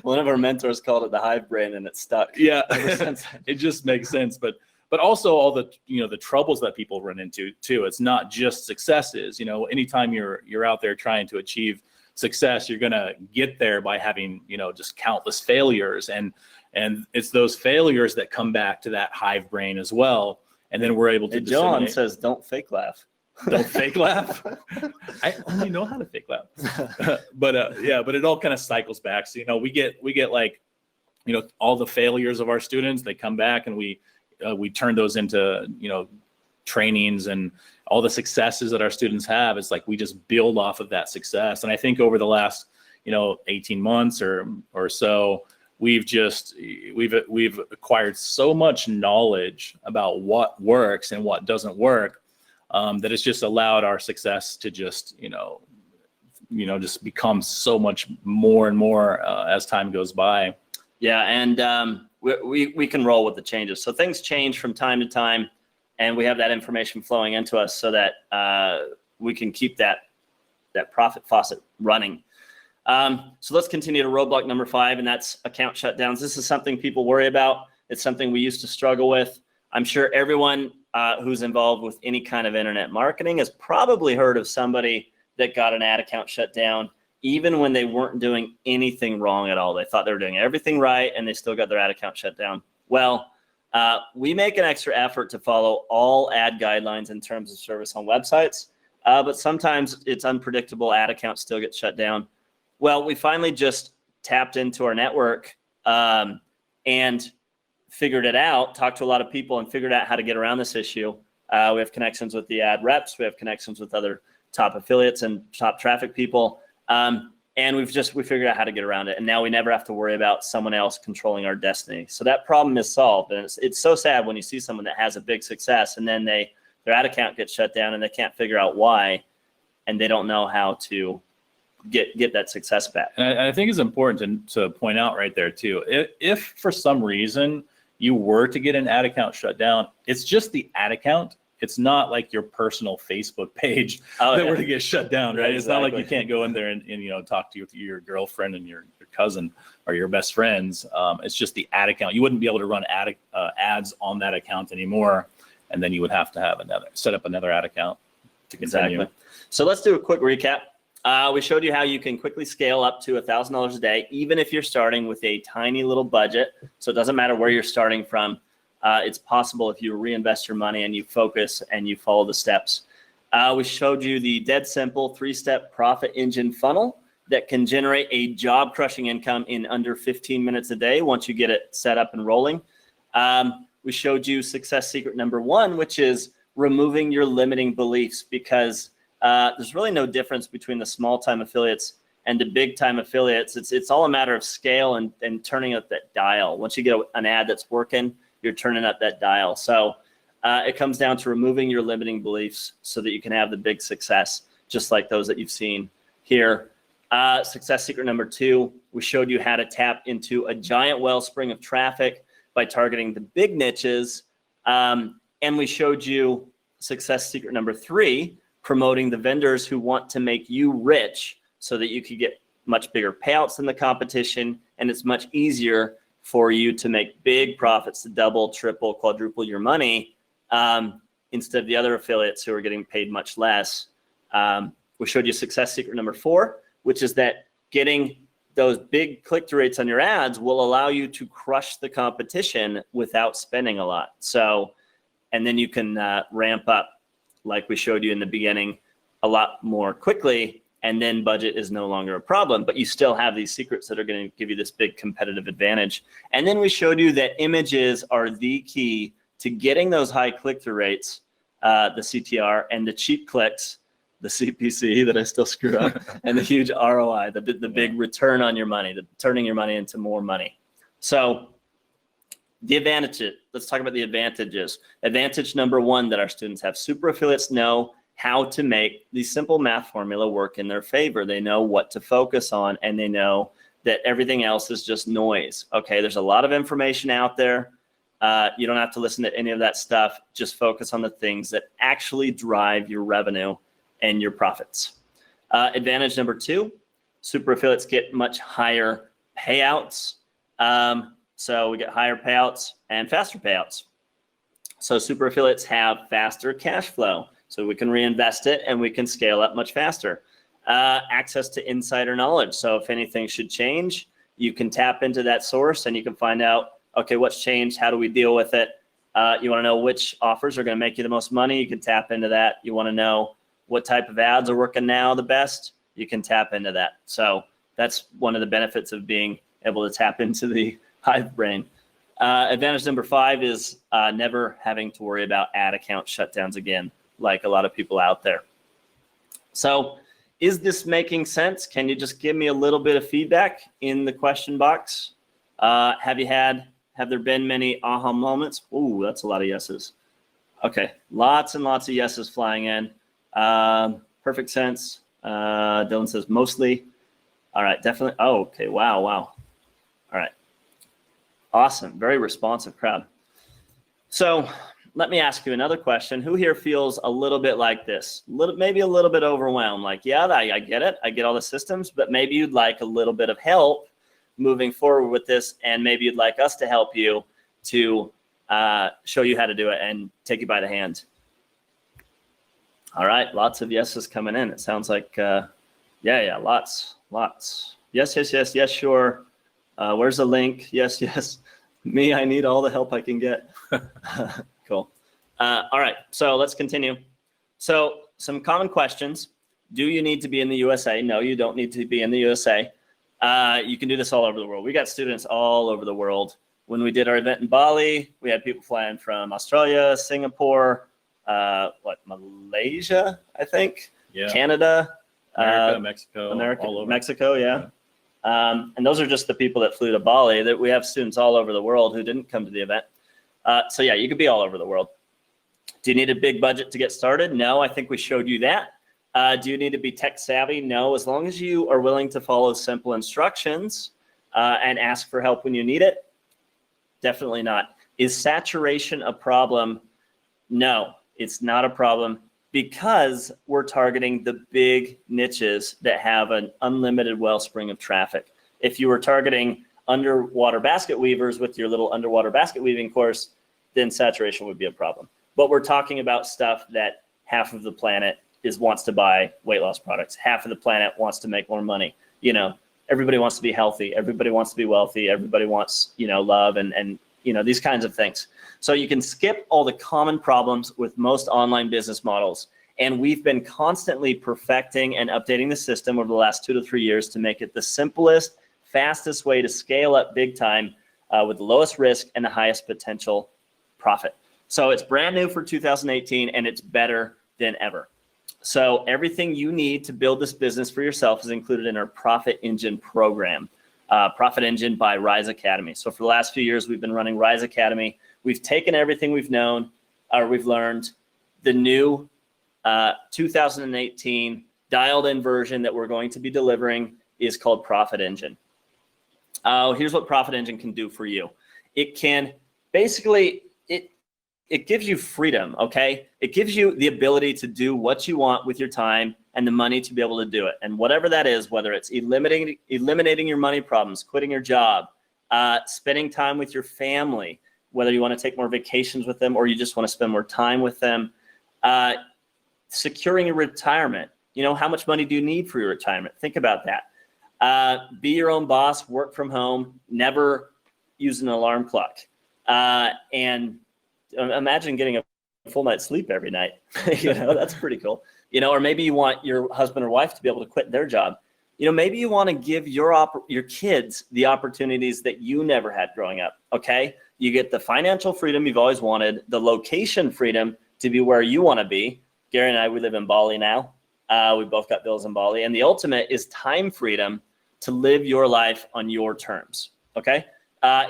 One of our mentors called it the hive brain, and it stuck. Yeah, it just makes sense. But also all the, the troubles that people run into too. It's not just successes. Anytime you're out there trying to achieve success, you're going to get there by having, just countless failures. And it's those failures that come back to that hive brain as well. And then we're able to John says, don't fake laugh. Don't fake laugh. I only know how to fake laugh. But it all kind of cycles back. So, we get like, all the failures of our students, they come back, and we turn those into, trainings, and all the successes that our students have. It's like we just build off of that success. And I think over the last, 18 months or so, we've acquired so much knowledge about what works and what doesn't work, that it's just allowed our success to just, just become so much more and more as time goes by. Yeah, and we can roll with the changes. So things change from time to time, and we have that information flowing into us so that we can keep that profit faucet running. So let's continue to roadblock number 5, and that's account shutdowns. This is something people worry about. It's something we used to struggle with. I'm sure everyone who's involved with any kind of internet marketing has probably heard of somebody that got an ad account shut down, even when they weren't doing anything wrong at all. They thought they were doing everything right, and they still got their ad account shut down. Well, we make an extra effort to follow all ad guidelines in terms of service on websites, but sometimes it's unpredictable. Ad accounts still get shut down. Well, we finally just tapped into our network and figured it out, talked to a lot of people and figured out how to get around this issue. We have connections with the ad reps. We have connections with other top affiliates and top traffic people. And we figured out how to get around it. And now we never have to worry about someone else controlling our destiny. So that problem is solved. And it's so sad when you see someone that has a big success and then their ad account gets shut down and they can't figure out why, and they don't know how to get that success back. And I think it's important to point out right there too, if for some reason you were to get an ad account shut down, it's just the ad account. It's not like your personal Facebook page were to get shut down, right? It's not like you can't go in there and talk to your girlfriend and your cousin or your best friends. It's just the ad account. You wouldn't be able to run ads on that account anymore, and then you would have to set up another ad account to continue. Exactly. So let's do a quick recap. We showed you how you can quickly scale up to $1,000 a day, even if you're starting with a tiny little budget. So it doesn't matter where you're starting from. It's possible if you reinvest your money and you focus and you follow the steps. We showed you the dead simple 3-step profit engine funnel that can generate a job-crushing income in under 15 minutes a day once you get it set up and rolling. We showed you success secret number 1, which is removing your limiting beliefs, because there's really no difference between the small-time affiliates and the big-time affiliates. It's all a matter of scale and turning up that dial. Once you get an ad that's working, you're turning up that dial. So it comes down to removing your limiting beliefs so that you can have the big success, just like those that you've seen here. Success secret number 2, we showed you how to tap into a giant wellspring of traffic by targeting the big niches. And we showed you success secret number 3, promoting the vendors who want to make you rich so that you could get much bigger payouts than the competition, and it's much easier for you to make big profits, to double, triple, quadruple your money, instead of the other affiliates who are getting paid much less. We showed you success secret number 4, which is that getting those big click-through rates on your ads will allow you to crush the competition without spending a lot. So, and then you can ramp up, like we showed you in the beginning, a lot more quickly and then budget is no longer a problem, but you still have these secrets that are going to give you this big competitive advantage. And then we showed you that images are the key to getting those high click-through rates, the CTR, and the cheap clicks, the CPC that I still screw up, and the huge ROI, the big return on your money, the turning your money into more money. So the advantages, let's talk about the advantages. Advantage number one that our students have: super affiliates know how to make the simple math formula work in their favor. They know what to focus on, and they know that everything else is just noise. Okay, there's a lot of information out there. You don't have to listen to any of that stuff. Just focus on the things that actually drive your revenue and your profits. Advantage number two, super affiliates get much higher payouts. So we get higher payouts and faster payouts. So super affiliates have faster cash flow, so we can reinvest it and we can scale up much faster. Access to insider knowledge. So if anything should change, you can tap into that source and you can find out, okay, what's changed? How do we deal with it? You want to know which offers are going to make you the most money? You can tap into that. You want to know what type of ads are working now the best? You can tap into that. So that's one of the benefits of being able to tap into the Hive brain. Advantage number five is never having to worry about ad account shutdowns again, like a lot of people out there. So is this making sense? Can you just give me a little bit of feedback in the question box? Have there been many aha moments? Ooh, that's a lot of yeses. Okay, lots and lots of yeses flying in. Perfect sense. Dylan says mostly. All right, definitely. Oh, okay, wow. All right. Awesome, very responsive crowd. So let me ask you another question. Who here feels a little bit like this? Maybe a little bit overwhelmed, like, yeah, I get it. I get all the systems, but maybe you'd like a little bit of help moving forward with this, and maybe you'd like us to help you to show you how to do it and take you by the hand. All right, lots of yeses coming in. It sounds like, yeah, lots. Yes, sure. Where's the link? Yes. Me, I need all the help I can get. Cool. All right, so let's continue. So some common questions. Do you need to be in the USA? No, you don't need to be in the USA. You can do this all over the world. We got students all over the world. When we did our event in Bali, we had people flying from Australia, Singapore, Malaysia, I think, yeah. Canada, America, all over. Mexico, yeah. And those are just the people that flew to Bali. That we have students all over the world who didn't come to the event. So yeah, you could be all over the world. Do you need a big budget to get started? No, I think we showed you that. Do you need to be tech savvy? No, as long as you are willing to follow simple instructions and ask for help when you need it. Definitely not. Is saturation a problem? No, it's not a problem, because we're targeting the big niches that have an unlimited wellspring of traffic. If you were targeting underwater basket weavers with your little underwater basket weaving course, then saturation would be a problem. But we're talking about stuff that half of the planet wants to buy weight loss products. Half of the planet wants to make more money. You know, everybody wants to be healthy. Everybody wants to be wealthy. Everybody wants, love and these kinds of things. So you can skip all the common problems with most online business models. And we've been constantly perfecting and updating the system over the last 2 to 3 years to make it the simplest, fastest way to scale up big time with the lowest risk and the highest potential profit. So it's brand new for 2018, and it's better than ever. So everything you need to build this business for yourself is included in our Profit Engine program, Profit Engine by Rise Academy. So for the last few years, we've been running Rise Academy. We've taken everything we've known, or we've learned. The new 2018 dialed in version that we're going to be delivering is called Profit Engine. Here's what Profit Engine can do for you. It can basically, it gives you freedom, okay? It gives you the ability to do what you want with your time and the money to be able to do it. And whatever that is, whether it's eliminating your money problems, quitting your job, spending time with your family, whether you want to take more vacations with them or you just want to spend more time with them, securing your retirement. How much money do you need for your retirement? Think about that. Be your own boss, work from home, never use an alarm clock. And imagine getting a full night's sleep every night. That's pretty cool. Or maybe you want your husband or wife to be able to quit their job. Maybe you want to give your kids the opportunities that you never had growing up. Okay. You get the financial freedom you've always wanted, the location freedom to be where you want to be. Gary and I, we live in Bali now. We both got bills in Bali. And the ultimate is time freedom to live your life on your terms. Okay.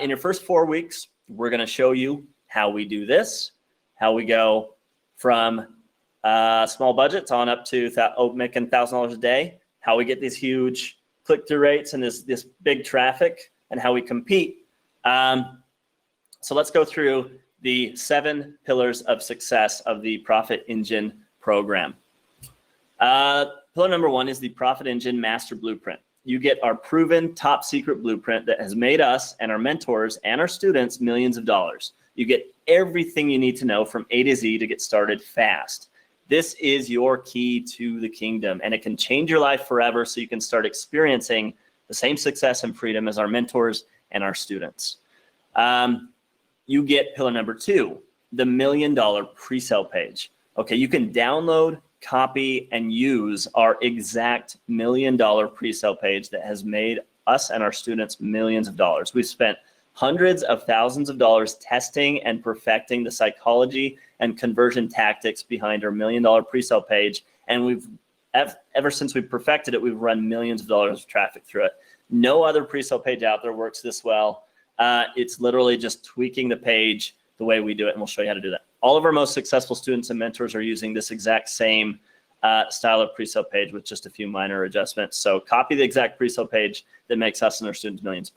In your first 4 weeks, we're going to show you how we do this, how we go from small budgets on up to making $1,000 a day, how we get these huge click-through rates and this big traffic, and how we compete. So let's go through the 7 pillars of success of the Profit Engine program. Pillar number 1 is the Profit Engine Master Blueprint. You get our proven top secret blueprint that has made us and our mentors and our students millions of dollars. You get everything you need to know from A to Z to get started fast. This is your key to the kingdom, and it can change your life forever so you can start experiencing the same success and freedom as our mentors and our students. You get pillar number 2, the $1 million pre-sale page. Okay, you can download, copy, and use our exact $1 million pre-sale page that has made us and our students millions of dollars. We've spent hundreds of thousands of dollars testing and perfecting the psychology and conversion tactics behind our $1 million pre-sale page. And we've, ever since we perfected it, we've run millions of dollars of traffic through it. No other pre-sale page out there works this well. It's literally just tweaking the page the way we do it, and we'll show you how to do that. All of our most successful students and mentors are using this exact same style of pre-sale page with just a few minor adjustments. So copy the exact pre-sale page that makes us and our students millions.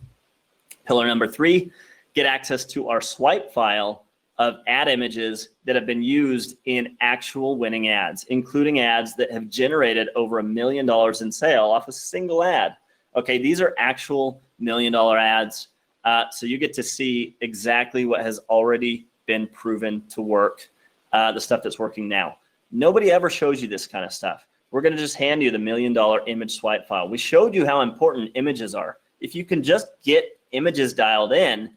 Pillar number 3, get access to our swipe file of ad images that have been used in actual winning ads, including ads that have generated over $1 million in sale off a single ad. Okay, these are actual $1 million ads. So you get to see exactly what has already been proven to work, the stuff that's working now. Nobody ever shows you this kind of stuff. We're going to just hand you the $1 million image swipe file. We showed you how important images are. If you can just get images dialed in,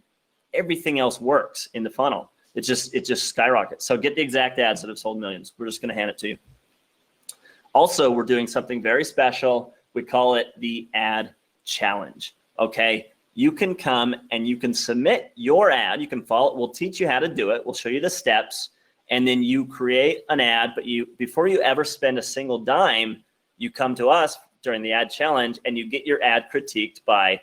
everything else works in the funnel. It just skyrockets. So get the exact ads that have sold millions. We're just going to hand it to you. Also, we're doing something very special. We call it the ad challenge. Okay. You can come and you can submit your ad. You can follow. We'll teach you how to do it. We'll show you the steps, and then you create an ad. But before you ever spend a single dime, you come to us during the ad challenge, and you get your ad critiqued by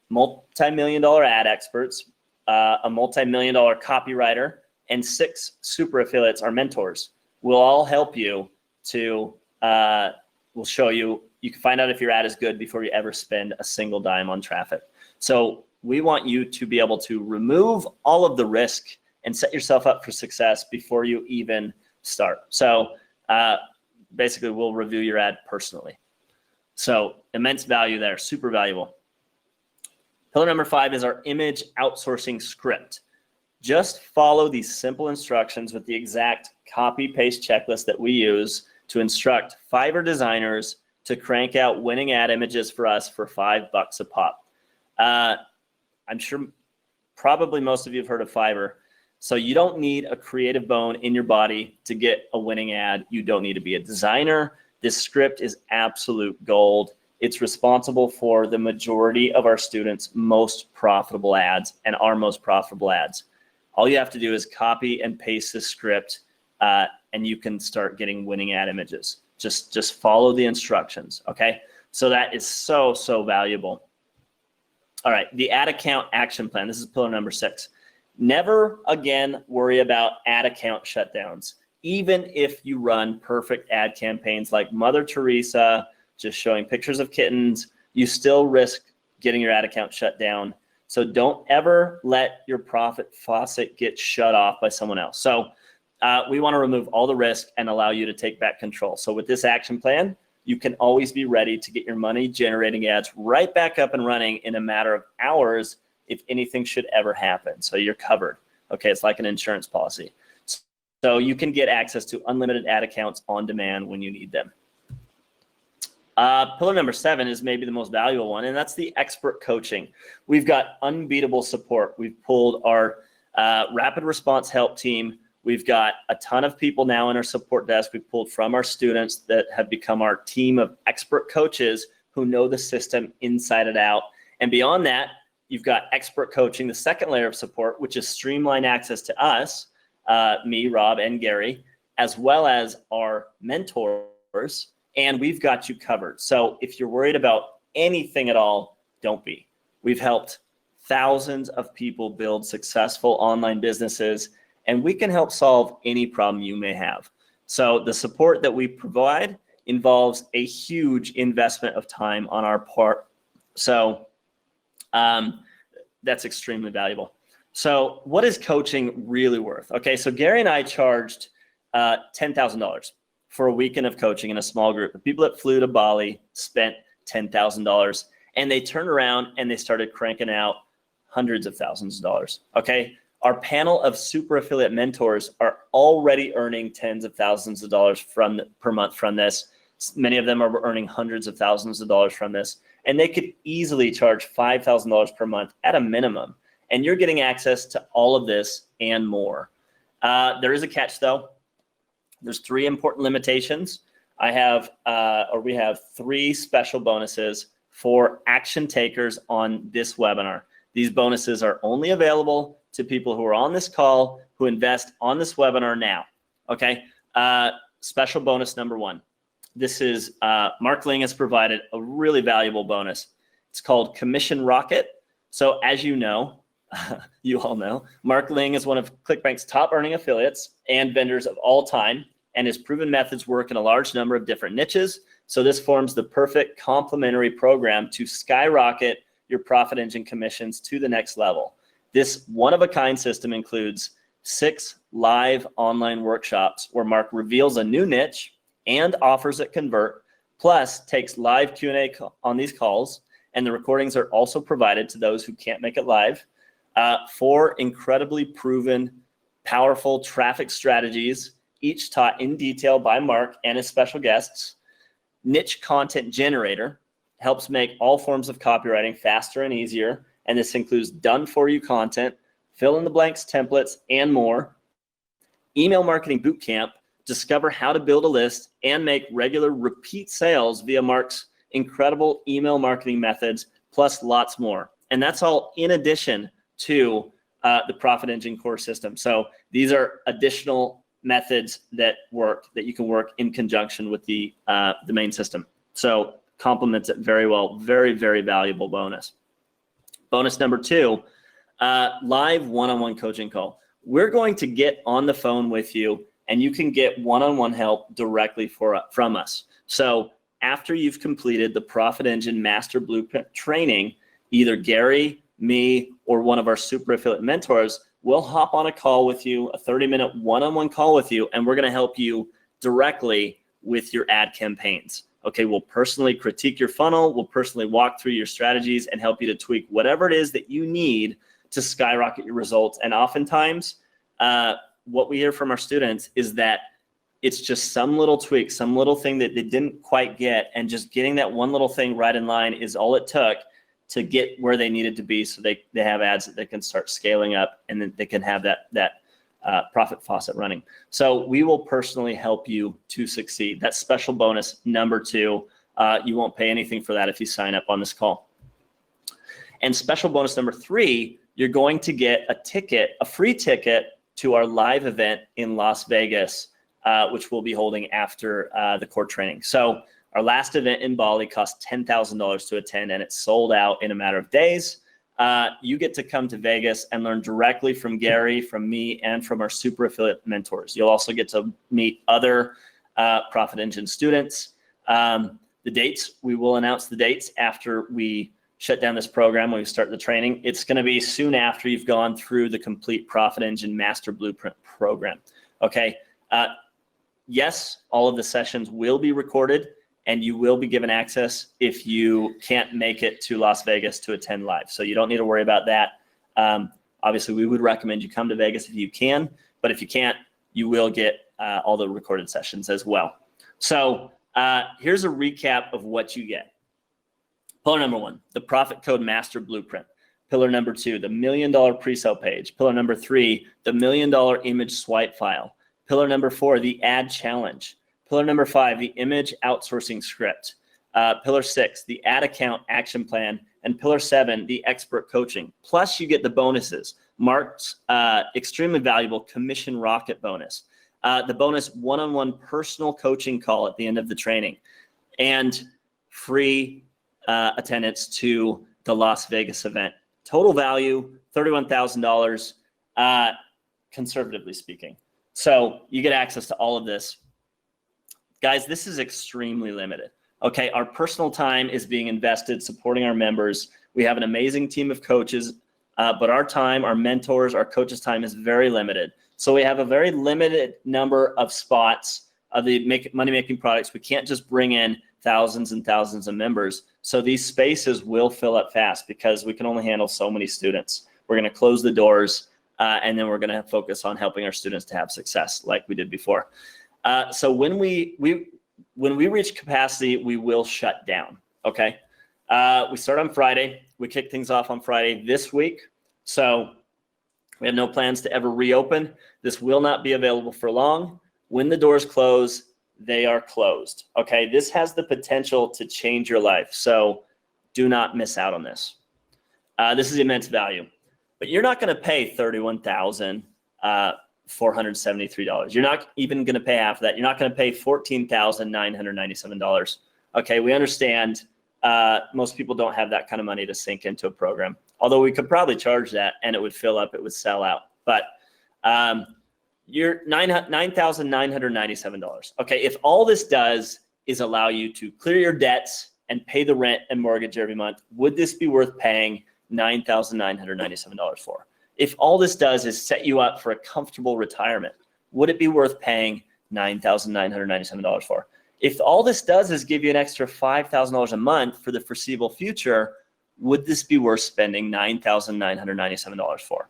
multi-million-dollar ad experts, a multi-million-dollar copywriter, and 6 super affiliates, our mentors. We'll all help you to. We'll show you. You can find out if your ad is good before you ever spend a single dime on traffic. So we want you to be able to remove all of the risk and set yourself up for success before you even start. So basically, we'll review your ad personally. So immense value there, super valuable. Pillar number 5 is our image outsourcing script. Just follow these simple instructions with the exact copy-paste checklist that we use to instruct Fiverr designers to crank out winning ad images for us for $5 a pop. I'm sure probably most of you have heard of Fiverr. So you don't need a creative bone in your body to get a winning ad. You don't need to be a designer. This script is absolute gold. It's responsible for the majority of our students' most profitable ads and our most profitable ads. All you have to do is copy and paste this script, and you can start getting winning ad images. Just follow the instructions, okay? So that is so, so valuable. All right, the ad account action plan. This is pillar number 6. Never again worry about ad account shutdowns. Even if you run perfect ad campaigns like Mother Teresa, just showing pictures of kittens, you still risk getting your ad account shut down. So don't ever let your profit faucet get shut off by someone else. So we want to remove all the risk and allow you to take back control. So with this action plan, you can always be ready to get your money generating ads right back up and running in a matter of hours if anything should ever happen. So you're covered. Okay, it's like an insurance policy. So you can get access to unlimited ad accounts on demand when you need them. Pillar number 7 is maybe the most valuable one, and that's the expert coaching. We've got unbeatable support. We've pulled our rapid response help team, We've got a ton of people now in our support desk we pulled from our students that have become our team of expert coaches who know the system inside and out. And beyond that, you've got expert coaching, the second layer of support, which is streamlined access to us, me, Rob, and Gary, as well as our mentors. And we've got you covered. So if you're worried about anything at all, don't be. We've helped thousands of people build successful online businesses, and we can help solve any problem you may have. So the support that we provide involves a huge investment of time on our part. So that's extremely valuable. So what is coaching really worth? Okay, so Gary and I charged $10,000 for a weekend of coaching in a small group. The people that flew to Bali spent $10,000, and they turned around and they started cranking out hundreds of thousands of dollars. Okay, our panel of super affiliate mentors are already earning tens of thousands of dollars per month from this. Many of them are earning hundreds of thousands of dollars from this, and they could easily charge $5,000 per month at a minimum. And you're getting access to all of this and more. There is a catch though. There's 3 important limitations. We have 3 special bonuses for action takers on this webinar. These bonuses are only available to people who are on this call who invest on this webinar now. Okay. Special bonus number 1. This is Mark Ling has provided a really valuable bonus. It's called Commission Rocket. So as you know, you all know, Mark Ling is one of ClickBank's top earning affiliates and vendors of all time, and his proven methods work in a large number of different niches. So this forms the perfect complementary program to skyrocket your profit engine commissions to the next level. This one-of-a-kind system includes 6 live online workshops where Mark reveals a new niche and offers it convert, plus takes live Q&A on these calls, and the recordings are also provided to those who can't make it live. 4 incredibly proven, powerful traffic strategies, each taught in detail by Mark and his special guests. Niche content generator helps make all forms of copywriting faster and easier, and this includes done-for-you content, fill-in-the-blanks templates, and more. Email marketing bootcamp, discover how to build a list and make regular repeat sales via Mark's incredible email marketing methods, plus lots more. And that's all in addition to the Profit Engine core system. So these are additional methods that you can work in conjunction with the main system. So complements it very well. Very, very valuable bonus. Bonus number 2, live one-on-one coaching call. We're going to get on the phone with you, and you can get one-on-one help directly from us. So after you've completed the Profit Engine Master Blueprint training, either Gary, me, or one of our super affiliate mentors will hop on a call with you, a 30-minute one-on-one call with you, and we're going to help you directly with your ad campaigns. Okay, we'll personally critique your funnel, we'll personally walk through your strategies and help you to tweak whatever it is that you need to skyrocket your results. And oftentimes, what we hear from our students is that it's just some little tweak, some little thing that they didn't quite get, and just getting that one little thing right in line is all it took to get where they needed to be, so they have ads that they can start scaling up, and then they can have that profit faucet running. So we will personally help you to succeed. That's special bonus number 2. You won't pay anything for that if you sign up on this call. And special bonus number 3, you're going to get a free ticket to our live event in Las Vegas, which we'll be holding after the core training. So our last event in Bali cost $10,000 to attend, and it's sold out in a matter of days. You get to come to Vegas and learn directly from Gary, from me, and from our super affiliate mentors. You'll also get to meet other Profit Engine students. The dates, we will announce the dates after we shut down this program, when we start the training. It's going to be soon after you've gone through the complete Profit Engine Master Blueprint program. Okay. Yes, all of the sessions will be recorded, and you will be given access if you can't make it to Las Vegas to attend live. So you don't need to worry about that. Obviously, we would recommend you come to Vegas if you can, but if you can't, you will get all the recorded sessions as well. So here's a recap of what you get. Pillar number 1, the Profit Code Master Blueprint. Pillar number 2, the $1 million pre-sale page. Pillar number 3, the $1 million image swipe file. Pillar number 4, the ad challenge. Pillar number 5, the image outsourcing script. Pillar 6, the ad account action plan. And pillar 7, the expert coaching. Plus you get the bonuses. Mark's extremely valuable commission rocket bonus. The bonus one-on-one personal coaching call at the end of the training. And free attendance to the Las Vegas event. Total value, $31,000, conservatively speaking. So you get access to all of this. Guys, this is extremely limited. Okay, our personal time is being invested supporting our members. We have an amazing team of coaches, but our time, our mentors, our coaches' time is very limited. So we have a very limited number of spots of the money-making products. We can't just bring in thousands and thousands of members. So these spaces will fill up fast because we can only handle so many students. We're going to close the doors, and then we're going to focus on helping our students to have success like we did before. So when we reach capacity, we will shut down, okay? We start on Friday. We kick things off on Friday this week. So we have no plans to ever reopen. This will not be available for long. When the doors close, they are closed, okay? This has the potential to change your life, so do not miss out on this. This is immense value, but you're not gonna pay $31,473. You're not even gonna pay half of that. You're not gonna pay $14,997. Okay, we understand most people don't have that kind of money to sink into a program, although we could probably charge that and it would fill up, it would sell out. But you're $9,997. Okay, if all this does is allow you to clear your debts and pay the rent and mortgage every month, would this be worth paying $9,997 for? If all this does is set you up for a comfortable retirement, would it be worth paying $9,997 for? If all this does is give you an extra $5,000 a month for the foreseeable future, would this be worth spending $9,997 for?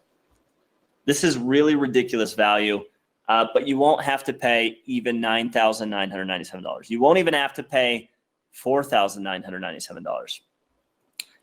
This is really ridiculous value, but you won't have to pay even $9,997. You won't even have to pay $4,997.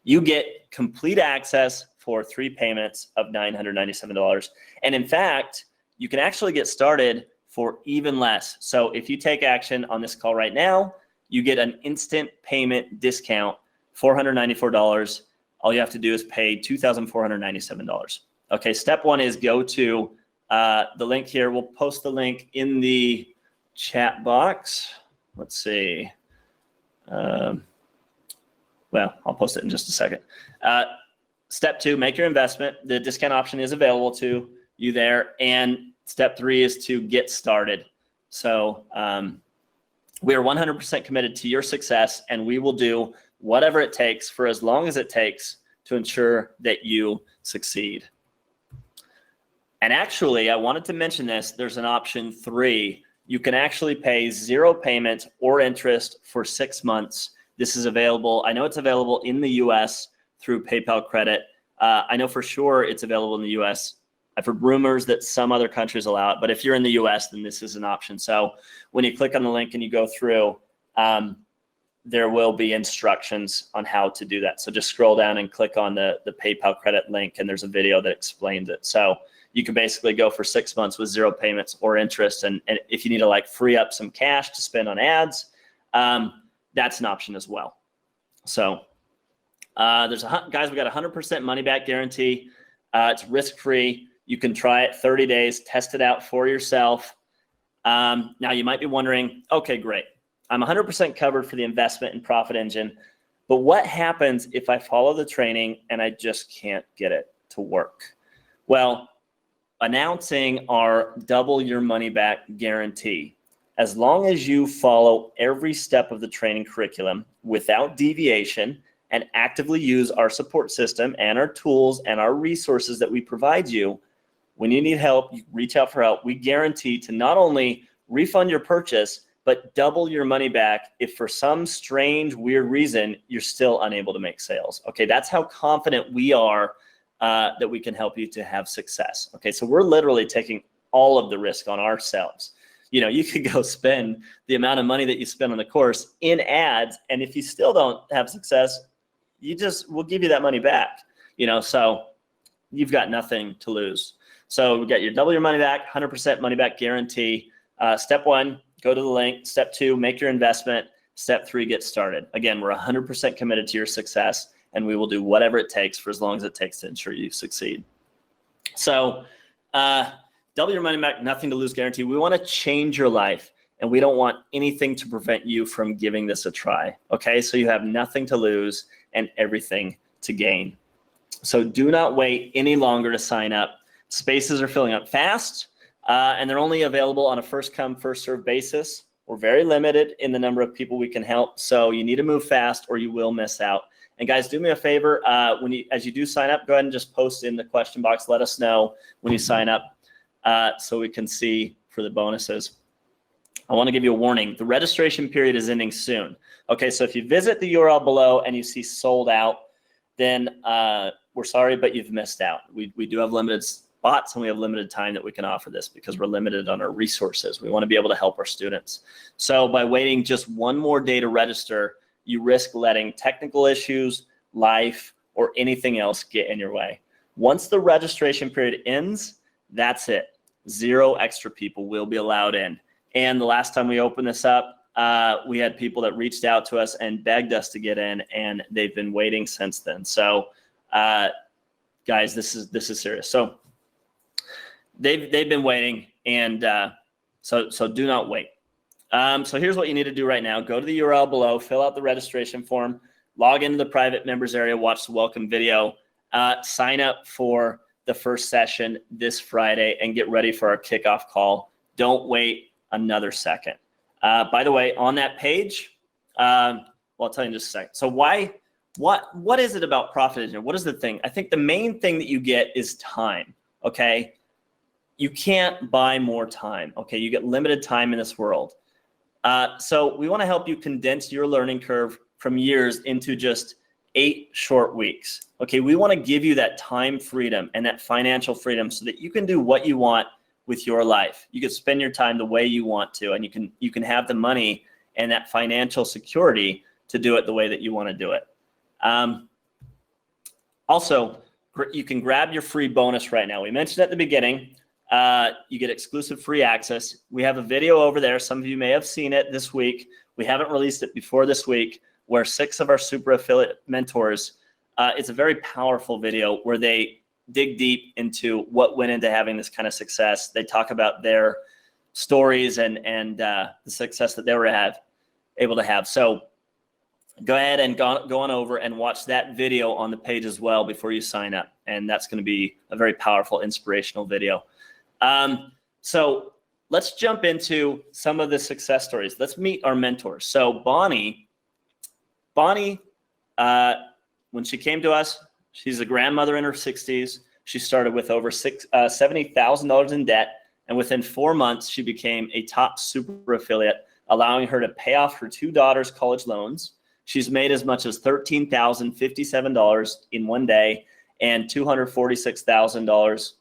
You get complete access for 3 payments of $997. And in fact, you can actually get started for even less. So if you take action on this call right now, you get an instant payment discount, $494. All you have to do is pay $2,497. Okay, step 1 is go to the link here. We'll post the link in the chat box. Let's see. Well, I'll post it in just a second. Step 2, make your investment. The discount option is available to you there. And step 3 is to get started. So we are 100% committed to your success, and we will do whatever it takes for as long as it takes to ensure that you succeed. And actually, I wanted to mention this. There's an option 3. You can actually pay 0 payment or interest for 6 months. This is available. I know it's available in the US through PayPal Credit. I know for sure it's available in the US. I've heard rumors that some other countries allow it, but if you're in the US, then this is an option. So when you click on the link and you go through, there will be instructions on how to do that. So just scroll down and click on the PayPal Credit link, and there's a video that explains it. So you can basically go for 6 months with 0 payments or interest. And if you need to like free up some cash to spend on ads, that's an option as well. So guys, we got 100% money back guarantee. It's risk-free. You can try it 30 days, test it out for yourself. Now you might be wondering, okay, great. I'm 100% covered for the investment and profit engine, but what happens if I follow the training and I just can't get it to work? Well, announcing our double your money back guarantee. As long as you follow every step of the training curriculum without deviation and actively use our support system and our tools and our resources that we provide you, when you need help, you reach out for help. We guarantee to not only refund your purchase, but double your money back if for some strange, weird reason, you're still unable to make sales. Okay, that's how confident we are that we can help you to have success. Okay, so we're literally taking all of the risk on ourselves. You know, you could go spend the amount of money that you spend on the course in ads, and if you still don't have success, we'll give you that money back. so you've got nothing to lose. So we got your double your money back, 100% money back guarantee. Step 1, go to the link. Step 2, make your investment. Step 3, get started. Again, we're 100% committed to your success, and we will do whatever it takes for as long as it takes to ensure you succeed. So double your money back, nothing to lose guarantee. We want to change your life, and we don't want anything to prevent you from giving this a try. Okay, so you have nothing to lose and everything to gain. So do not wait any longer to sign up. Spaces are filling up fast, and they're only available on a first come, first served basis. We're very limited in the number of people we can help, so you need to move fast or you will miss out. And guys, do me a favor, as you do sign up, go ahead and just post in the question box. Let us know when you sign up so we can see for the bonuses. I want to give you a warning. The registration period is ending soon. Okay, so if you visit the URL below and you see sold out, then we're sorry, but you've missed out. We do have limited spots and we have limited time that we can offer this because we're limited on our resources. We want to be able to help our students. So by waiting just one more day to register, you risk letting technical issues, life, or anything else get in your way. Once the registration period ends, that's it. 0 extra people will be allowed in. And the last time we opened this up, we had people that reached out to us and begged us to get in, and they've been waiting since then. So guys, this is serious. So they've been waiting, and so do not wait. So here's what you need to do right now. Go to the URL below, fill out the registration form, log into the private members area, watch the welcome video, sign up for the first session this Friday, and get ready for our kickoff call. Don't wait another second. By the way, on that page, well, I'll tell you in just a second. So what is it about Profit Engine? What is the thing? I think the main thing that you get is time, okay? You can't buy more time, okay? You get limited time in this world. So we want to help you condense your learning curve from years into just 8 short weeks, okay? We want to give you that time freedom and that financial freedom so that you can do what you want with your life. You can spend your time the way you want to, and you can have the money and that financial security to do it the way that you want to do it. Also, you can grab your free bonus right now. We mentioned at the beginning, you get exclusive free access. We have a video over there. Some of you may have seen it this week. We haven't released it before this week, where 6 of our super affiliate mentors, it's a very powerful video where they dig deep into what went into having this kind of success. They talk about their stories and the success that they were able to have. So go ahead and go on over and watch that video on the page as well before you sign up. And that's going to be a very powerful, inspirational video. So let's jump into some of the success stories. Let's meet our mentors. So Bonnie, when she came to us, she's a grandmother in her 60s. She started with over $70,000 in debt, and within 4 months, she became a top super affiliate, allowing her to pay off her 2 daughters' college loans. She's made as much as $13,057 in 1 day and $246,000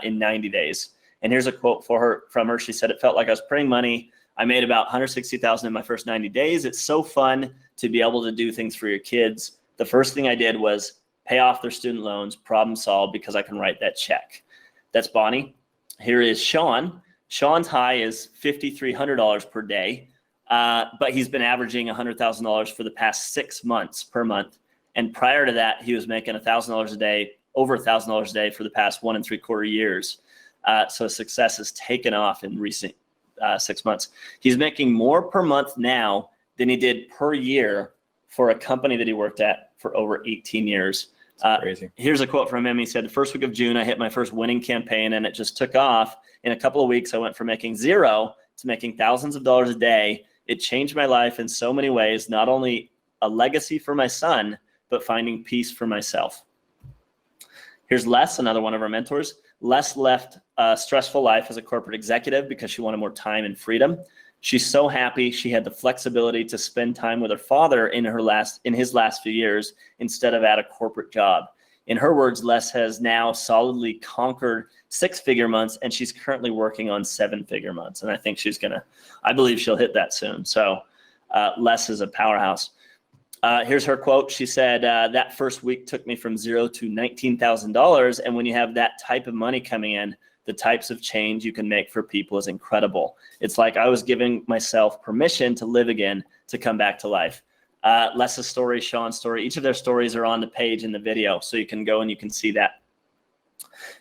in 90 days. And here's a quote from her. She said, "It felt like I was printing money. I made about $160,000 in my first 90 days. It's so fun to be able to do things for your kids. The first thing I did was pay off their student loans, problem solved, because I can write that check." That's Bonnie. Here is Sean. Sean's high is $5,300 per day, but he's been averaging $100,000 for the past 6 months per month. And prior to that, he was making $1,000 a day, over $1,000 a day for the past 1 3/4 years. So success has taken off in recent 6 months. He's making more per month now than he did per year for a company that he worked at for over 18 years. Crazy. Here's a quote from him. He said, "The first week of June, I hit my first winning campaign, and it just took off. In a couple of weeks, I went from making $0 to making thousands of dollars a day. It changed my life in so many ways, not only a legacy for my son, but finding peace for myself." Here's Les, another one of our mentors. Les left a stressful life as a corporate executive because she wanted more time and freedom. She's so happy she had the flexibility to spend time with her father in his last few years instead of at a corporate job. In her words, Les has now solidly conquered 6-figure months, and she's currently working on 7-figure months. And I think I believe she'll hit that soon. So Les is a powerhouse. Here's her quote. She said, that first week took me from zero to $19,000. And when you have that type of money coming in, the types of change you can make for people is incredible. It's like I was giving myself permission to live again, to come back to life. Les's story, Sean's story, each of their stories are on the page in the video. So you can go and you can see that.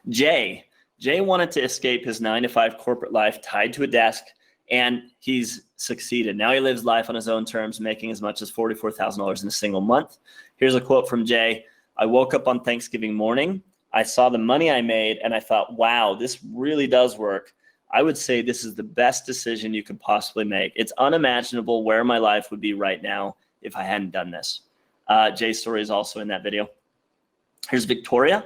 Jay wanted to escape his 9-to-5 corporate life tied to a desk, and he's succeeded. Now he lives life on his own terms, making as much as $44,000 in a single month. Here's a quote from Jay. I woke up on Thanksgiving morning. I saw the money I made and I thought, wow, this really does work. I would say this is the best decision you could possibly make. It's unimaginable where my life would be right now if I hadn't done this. Jay's story is also in that video. Here's Victoria.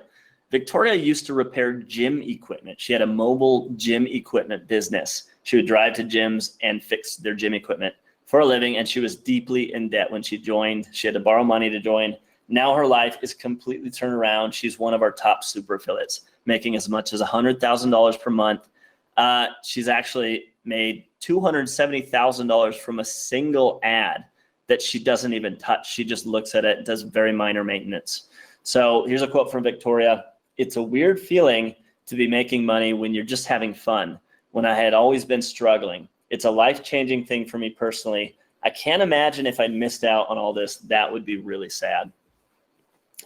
Victoria used to repair gym equipment. She had a mobile gym equipment business. She would drive to gyms and fix their gym equipment for a living, and she was deeply in debt when she joined. She had to borrow money to join. Now her life is completely turned around. She's one of our top super affiliates, making as much as $100,000 per month. She's actually made $270,000 from a single ad that she doesn't even touch. She just looks at it, does very minor maintenance. So here's a quote from Victoria. It's a weird feeling to be making money when you're just having fun, when I had always been struggling. It's a life-changing thing for me personally. I can't imagine if I'd missed out on all this. That would be really sad.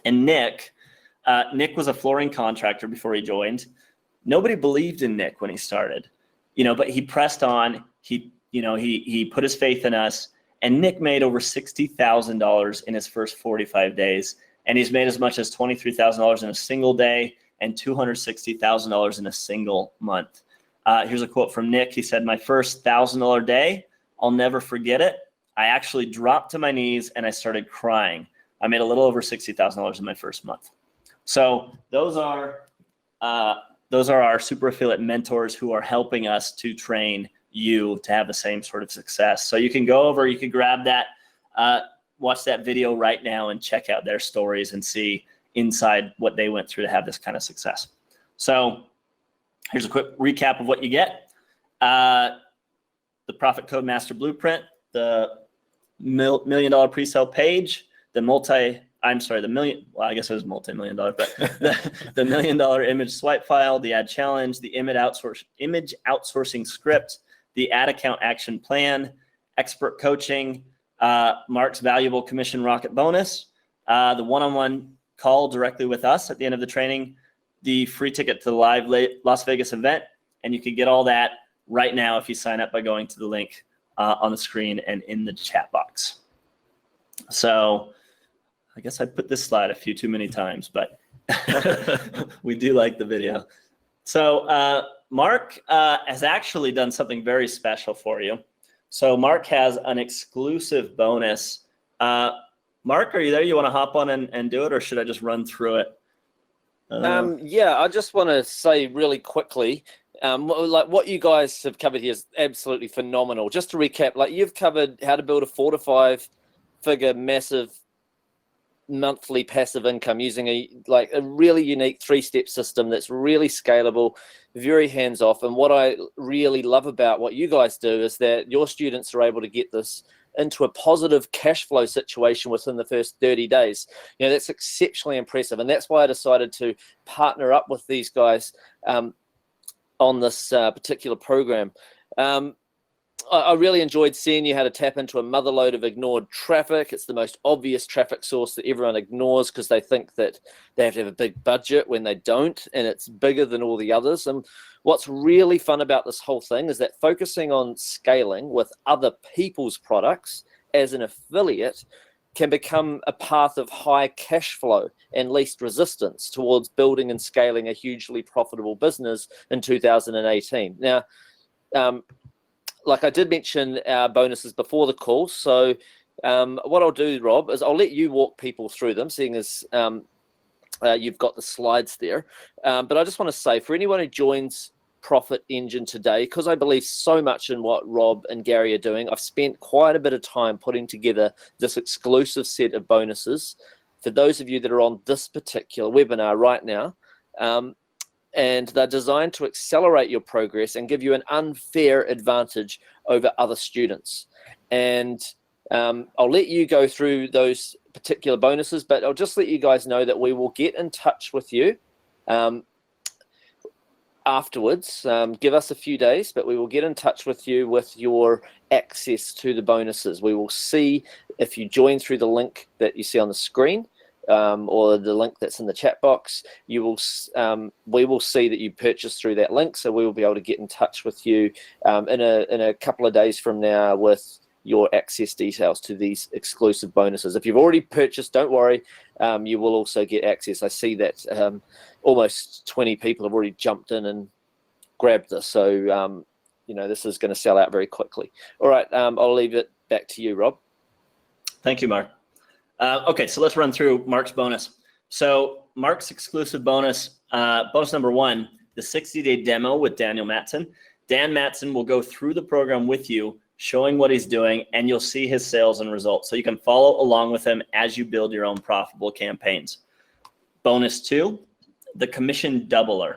And Nick was a flooring contractor before he joined. Nobody believed in Nick when he started, but he pressed on. He put his faith in us, and Nick made over $60,000 in his first 45 days. And he's made as much as $23,000 in a single day and $260,000 in a single month. Here's a quote from Nick. He said, my first $1,000 day, I'll never forget it. I actually dropped to my knees and I started crying. I made a little over $60,000 in my first month. So those are our super affiliate mentors who are helping us to train you to have the same sort of success. So you can go over, you can grab that, watch that video right now and check out their stories and see inside what they went through to have this kind of success. So here's a quick recap of what you get. The Profit Code Master Blueprint, the $1 million pre-sale page, the million, well, I guess it was multi-million dollar, but the $1 million image swipe file, the ad challenge, the image outsourcing script, the ad account action plan, expert coaching, Mark's valuable commission rocket bonus, the one-on-one call directly with us at the end of the training, the free ticket to the live Las Vegas event, and you can get all that right now if you sign up by going to the link on the screen and in the chat box. So I guess I put this slide a few too many times, but we do like the video. So Mark has actually done something very special for you. So Mark has an exclusive bonus. Mark, are you there? You want to hop on and do it, or should I just run through it? Yeah, I just want to say really quickly, like what you guys have covered here is absolutely phenomenal. Just to recap, like you've covered how to build a 4 to 5 figure massive monthly passive income using a really unique 3-step system that's really scalable, very hands-off. And what I really love about what you guys do is that your students are able to get this into a positive cash flow situation within the first 30 days. That's exceptionally impressive. And that's why I decided to partner up with these guys on this particular program. I really enjoyed seeing you how to tap into a motherload of ignored traffic. It's the most obvious traffic source that everyone ignores because they think that they have to have a big budget when they don't, and it's bigger than all the others. And what's really fun about this whole thing is that focusing on scaling with other people's products as an affiliate can become a path of high cash flow and least resistance towards building and scaling a hugely profitable business in 2018. Now, like I did mention our bonuses before the call. So what I'll do, Rob, is I'll let you walk people through them, seeing as you've got the slides there. But I just want to say, for anyone who joins Profit Engine today, because I believe so much in what Rob and Gary are doing, I've spent quite a bit of time putting together this exclusive set of bonuses for those of you that are on this particular webinar right now. And they're designed to accelerate your progress and give you an unfair advantage over other students. And I'll let you go through those particular bonuses, but I'll just let you guys know that we will get in touch with you afterwards. Give us a few days, but we will get in touch with you with your access to the bonuses. We will see if you join through the link that you see on the screen, or the link that's in the chat box. We will see that you purchased through that link, so we will be able to get in touch with you in a couple of days from now with your access details to these exclusive bonuses. If you've already purchased, don't worry, you will also get access. I see that almost 20 people have already jumped in and grabbed this, so this is going to sell out very quickly. All right, I'll leave it back to you, Rob. Thank you, Mark. Okay, so let's run through Mark's bonus. So Mark's exclusive bonus, bonus number 1, the 60-day demo with Daniel Matson. Dan Matson will go through the program with you, showing what he's doing, and you'll see his sales and results. So you can follow along with him as you build your own profitable campaigns. Bonus 2, the commission doubler.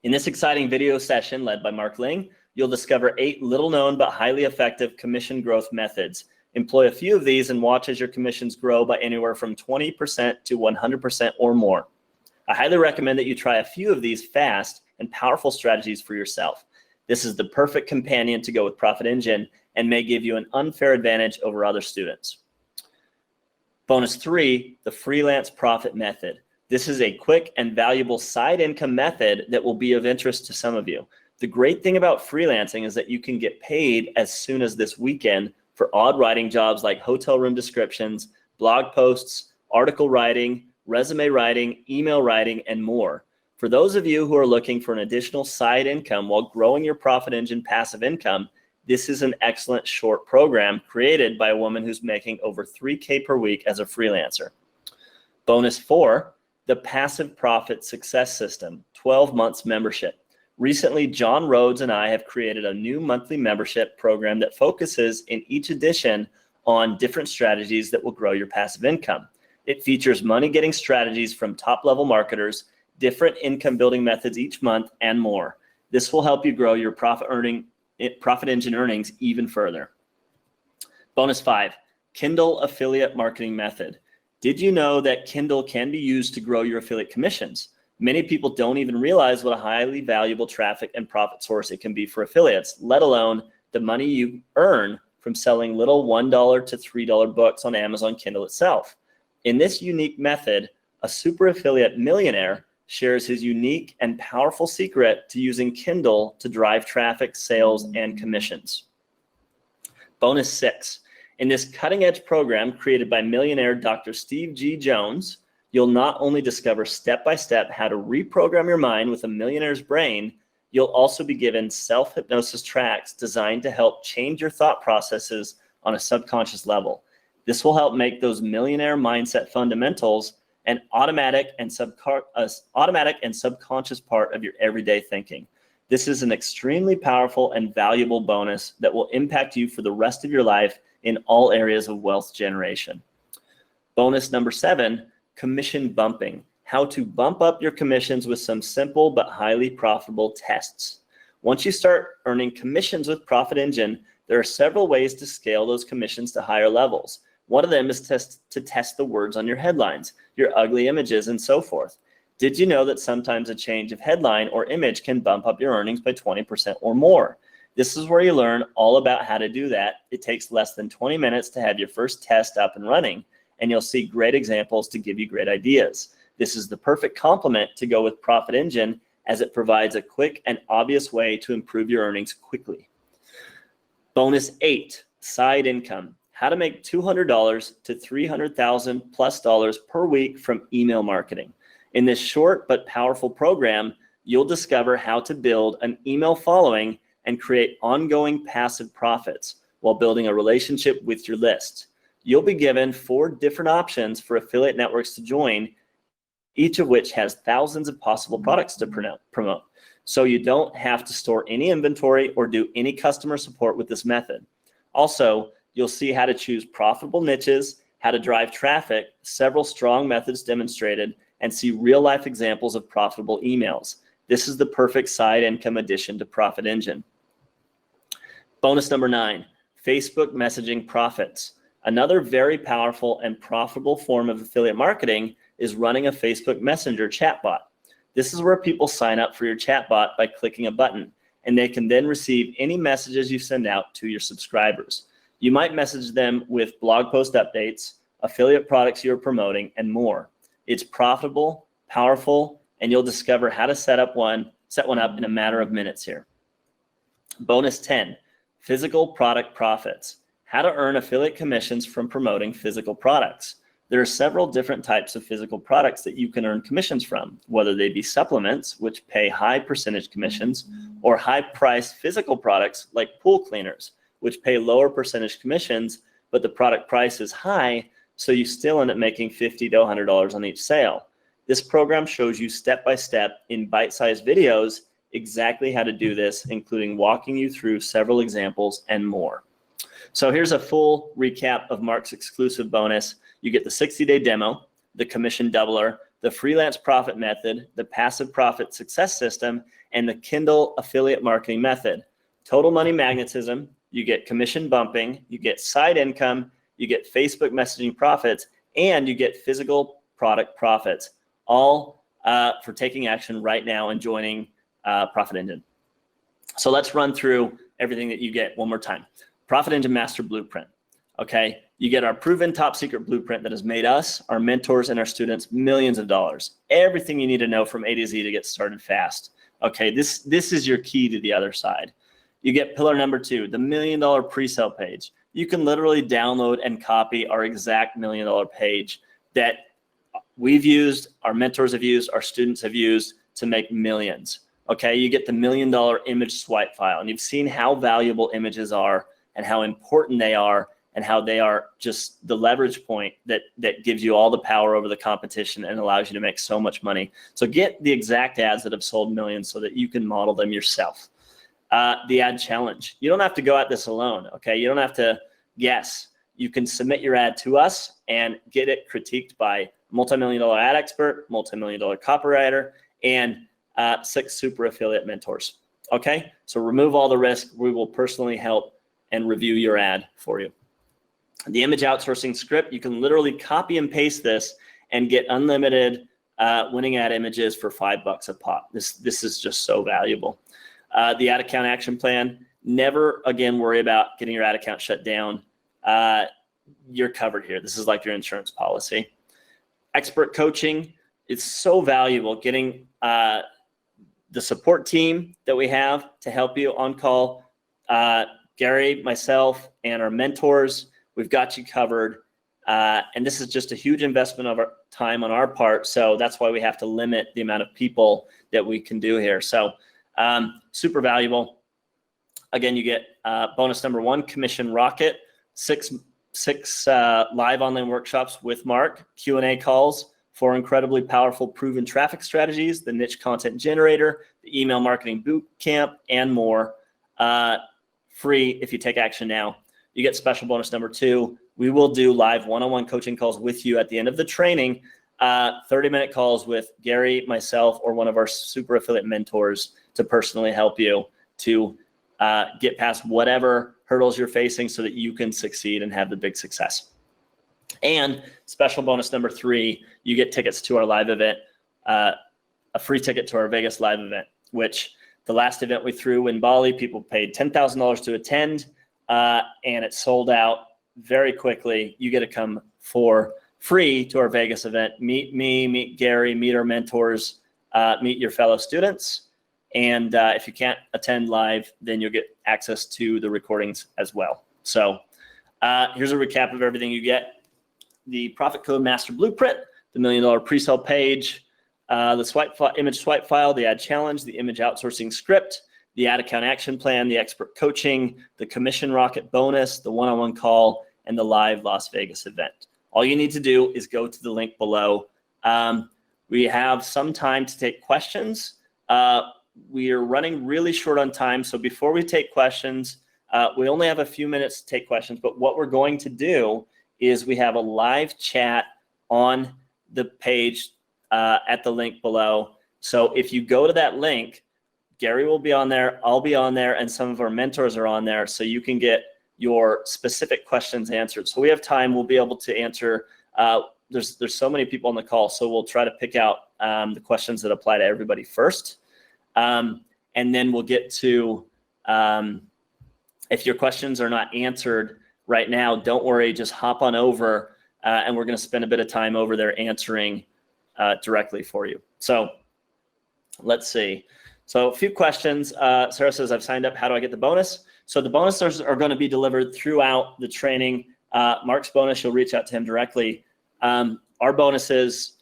In this exciting video session led by Mark Ling, you'll discover 8 little known but highly effective commission growth methods. Employ a few of these and watch as your commissions grow by anywhere from 20% to 100% or more. I highly recommend that you try a few of these fast and powerful strategies for yourself. This is the perfect companion to go with Profit Engine and may give you an unfair advantage over other students. Bonus 3, the freelance profit method. This is a quick and valuable side income method that will be of interest to some of you. The great thing about freelancing is that you can get paid as soon as this weekend for odd writing jobs like hotel room descriptions, blog posts, article writing, resume writing, email writing, and more. For those of you who are looking for an additional side income while growing your Profit Engine passive income, this is an excellent short program created by a woman who's making over $3,000 per week as a freelancer. Bonus 4, the Passive Profit Success System, 12 months membership. Recently, John Rhodes and I have created a new monthly membership program that focuses in each edition on different strategies that will grow your passive income. It features money-getting strategies from top-level marketers, different income-building methods each month, and more. This will help you grow your Profit Engine earnings even further. Bonus 5, Kindle Affiliate Marketing Method. Did you know that Kindle can be used to grow your affiliate commissions? Many people don't even realize what a highly valuable traffic and profit source it can be for affiliates, let alone the money you earn from selling little $1 to $3 books on Amazon Kindle itself. In this unique method, a super affiliate millionaire shares his unique and powerful secret to using Kindle to drive traffic, sales, and commissions. Bonus 6. In this cutting-edge program created by millionaire Dr. Steve G. Jones, you'll not only discover step-by-step how to reprogram your mind with a millionaire's brain, you'll also be given self-hypnosis tracks designed to help change your thought processes on a subconscious level. This will help make those millionaire mindset fundamentals an automatic and subconscious part of your everyday thinking. This is an extremely powerful and valuable bonus that will impact you for the rest of your life in all areas of wealth generation. Bonus number 7, commission bumping. How to bump up your commissions with some simple but highly profitable tests. Once you start earning commissions with Profit Engine, there are several ways to scale those commissions to higher levels. One of them is to test the words on your headlines, your ugly images, and so forth. Did you know that sometimes a change of headline or image can bump up your earnings by 20% or more? This is where you learn all about how to do that. It takes less than 20 minutes to have your first test up and running, and you'll see great examples to give you great ideas. This is the perfect complement to go with Profit Engine, as it provides a quick and obvious way to improve your earnings quickly. Bonus 8, side income. How to make $200 to $300,000 plus per week from email marketing. In this short but powerful program, you'll discover how to build an email following and create ongoing passive profits while building a relationship with your list. You'll be given 4 different options for affiliate networks to join, each of which has thousands of possible products to promote. So you don't have to store any inventory or do any customer support with this method. Also, you'll see how to choose profitable niches, how to drive traffic, several strong methods demonstrated, and see real-life examples of profitable emails. This is the perfect side income addition to Profit Engine. Bonus number 9, Facebook messaging profits. Another very powerful and profitable form of affiliate marketing is running a Facebook Messenger chatbot. This is where people sign up for your chatbot by clicking a button, and they can then receive any messages you send out to your subscribers. You might message them with blog post updates, affiliate products you're promoting, and more. It's profitable, powerful, and you'll discover how to set one up in a matter of minutes here. Bonus 10, physical product profits. How to earn affiliate commissions from promoting physical products. There are several different types of physical products that you can earn commissions from, whether they be supplements, which pay high percentage commissions, or high-priced physical products like pool cleaners, which pay lower percentage commissions, but the product price is high, so you still end up making $50 to $100 on each sale. This program shows you step-by-step in bite-sized videos exactly how to do this, including walking you through several examples and more. So here's a full recap of Mark's exclusive bonus. You get the 60-day demo, the commission doubler, the freelance profit method, the passive profit success system, and the Kindle affiliate marketing method. Total money magnetism, you get commission bumping, you get side income, you get Facebook messaging profits, and you get physical product profits, all for taking action right now and joining Profit Engine. So let's run through everything that you get one more time. Profit Engine Master Blueprint. Okay, you get our proven top secret blueprint that has made us, our mentors, and our students millions of dollars. Everything you need to know from A to Z to get started fast. Okay, this is your key to the other side. You get pillar number 2, the $1 million pre-sale page. You can literally download and copy our exact $1 million page that we've used, our mentors have used, our students have used to make millions. Okay, you get the $1 million image swipe file, and you've seen how valuable images are and how important they are, and how they are just the leverage point that gives you all the power over the competition and allows you to make so much money. So get the exact ads that have sold millions so that you can model them yourself. The ad challenge. You don't have to go at this alone, okay? You don't have to guess. You can submit your ad to us and get it critiqued by multi-million-dollar ad expert, multi-million-dollar copywriter, and 6 super affiliate mentors, okay? So remove all the risk. We will personally help and review your ad for you. The image outsourcing script, you can literally copy and paste this and get unlimited winning ad images for $5 a pop. This is just so valuable. The ad account action plan, never again worry about getting your ad account shut down. You're covered here. This is like your insurance policy. Expert coaching, it's so valuable getting the support team that we have to help you on call. Gary, myself, and our mentors, we've got you covered. And this is just a huge investment of our time on our part. So that's why we have to limit the amount of people that we can do here. So super valuable. Again, you get bonus number 1, Commission Rocket, 6 live online workshops with Mark, Q&A calls, 4 incredibly powerful proven traffic strategies, the niche content generator, the email marketing boot camp, and more. Free if you take action now. You get special bonus number 2. We will do live one-on-one coaching calls with you at the end of the training, 30-minute calls with Gary, myself, or one of our super affiliate mentors to personally help you to get past whatever hurdles you're facing so that you can succeed and have the big success. And special bonus number 3, you get tickets to our live event, a free ticket to our Vegas live event, which the last event we threw in Bali, people paid $10,000 to attend, and it sold out very quickly. You get to come for free to our Vegas event. Meet me, meet Gary, meet our mentors, meet your fellow students. And if you can't attend live, then you'll get access to the recordings as well. So here's a recap of everything you get. The Profit Code Master Blueprint, the $1 million pre-sale page, the image swipe file, the ad challenge, the image outsourcing script, the ad account action plan, the expert coaching, the Commission Rocket bonus, the one-on-one call, and the live Las Vegas event. All you need to do is go to the link below. We have some time to take questions. We are running really short on time, so before we take questions, we only have a few minutes to take questions, but what we're going to do is we have a live chat on the page at the link below. So if you go to that link, Gary will be on there, I'll be on there, and some of our mentors are on there, so you can get your specific questions answered. So we have time. We'll be able to answer. There's so many people on the call, so we'll try to pick out the questions that apply to everybody first. And then we'll get to, if your questions are not answered right now, don't worry, just hop on over and we're going to spend a bit of time over there answering directly for you. So let's see. So a few questions. Sarah says, I've signed up. How do I get the bonus? So the bonuses are going to be delivered throughout the training. Mark's bonus, you'll reach out to him directly. Our bonuses,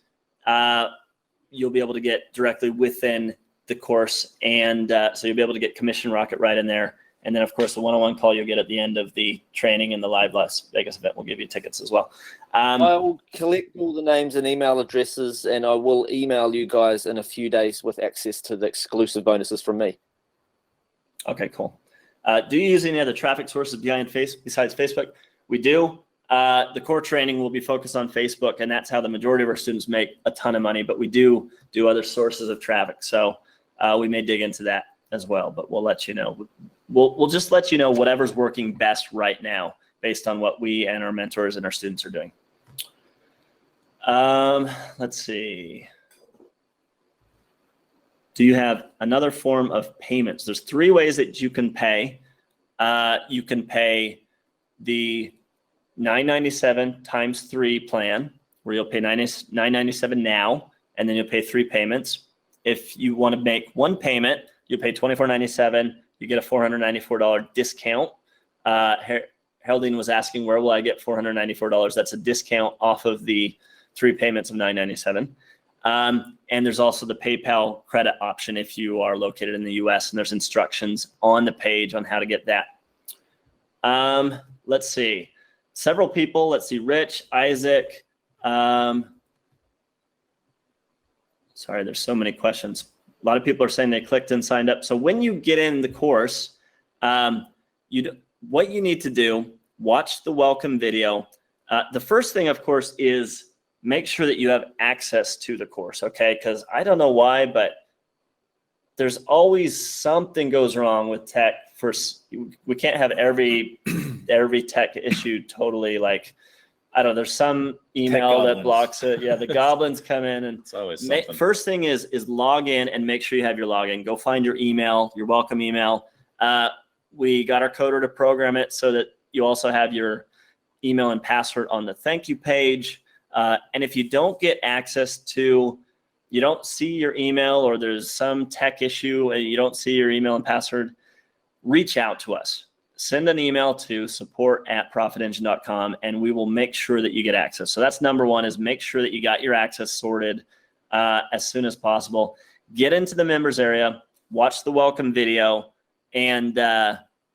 you'll be able to get directly within the course. And so you'll be able to get Commission Rocket right in there. And then, of course, the one-on-one call you'll get at the end of the training, and the live Las Vegas event will give you tickets as well. I will collect all the names and email addresses, and I will email you guys in a few days with access to the exclusive bonuses from me. Okay, cool. Do you use any other traffic sources besides Facebook? We do. The core training will be focused on Facebook, and that's how the majority of our students make a ton of money. But we do other sources of traffic, so we may dig into that as well. But we'll let you know. We'll just let you know whatever's working best right now based on what we and our mentors and our students are doing. Let's see. Do you have another form of payments? There's 3 ways that you can pay. You can pay the $997 times 3 plan, where you'll pay $997 now, and then you'll pay 3 payments. If you want to make one payment, you'll pay $24.97. You get a $494 discount. Heraldine was asking, where will I get $494? That's a discount off of the 3 payments of $997. And there's also the PayPal credit option if you are located in the US, and there's instructions on the page on how to get that. Let's see. Several people, let's see, Rich, Isaac. Sorry, there's so many questions. A lot of people are saying they clicked and signed up. So when you get in the course, what you need to do, watch the welcome video. The first thing, of course, is make sure that you have access to the course, okay? Because I don't know why, but there's always something goes wrong with tech. We can't have every tech issue totally like, I don't know, there's some email that blocks it. Yeah, the goblins come in, and it's always something. First thing is log in and make sure you have your login. Go find your email, your welcome email. We got our coder to program it so that you also have your email and password on the thank you page. And if you don't get access to, you don't see your email, or there's some tech issue and you don't see your email and password, reach out to us. Send an email to support@profitengine.com, and we will make sure that you get access. So that's number one, is make sure that you got your access sorted as soon as possible. Get into the members area, watch the welcome video, and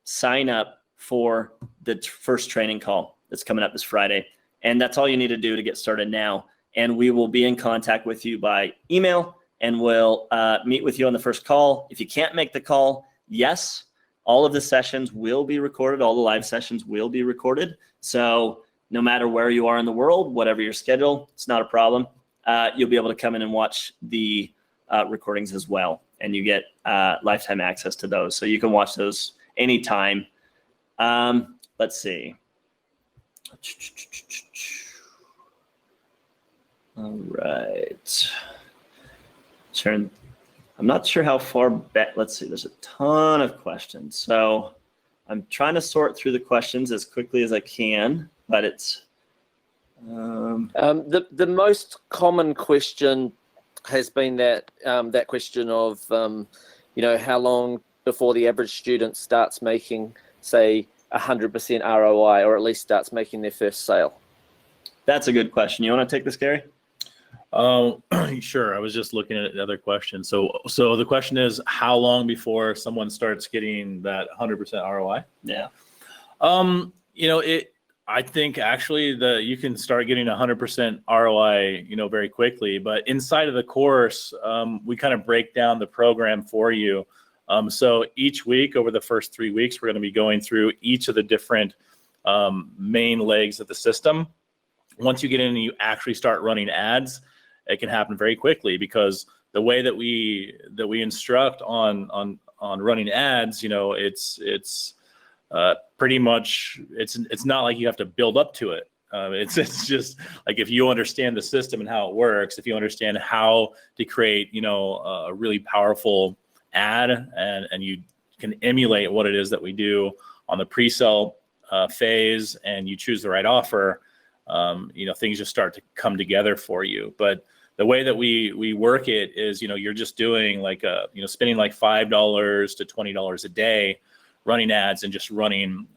sign up for the first training call that's coming up this Friday. And that's all you need to do to get started now. And we will be in contact with you by email, and we'll meet with you on the first call. If you can't make the call, yes, all of the sessions will be recorded. All the live sessions will be recorded. So no matter where you are in the world, whatever your schedule, it's not a problem. You'll be able to come in and watch the recordings as well. And you get lifetime access to those. So you can watch those anytime. Let's see. All right. Sharon. I'm not sure how far back. Let's see, there's a ton of questions. So I'm trying to sort through the questions as quickly as I can, but it's. The most common question has been that question of, how long before the average student starts making, say, 100% ROI, or at least starts making their first sale? That's a good question. You want to take this, Gary? Sure. I was just looking at the other question. So the question is, how long before someone starts getting that 100% ROI? Yeah. I think actually you can start getting 100% ROI, very quickly. But inside of the course, we kind of break down the program for you. So each week, over the first 3 weeks, we're going to be going through each of the different main legs of the system. Once you get in and you actually start running ads, it can happen very quickly, because the way that we instruct on running ads, it's pretty much it's not like you have to build up to it. It's just like, if you understand the system and how it works, if you understand how to create, a really powerful ad, and you can emulate what it is that we do on the pre-sale phase, and you choose the right offer, things just start to come together for you. But the way that we work it is, you're just doing like spending like $5 to $20 a day running ads and just running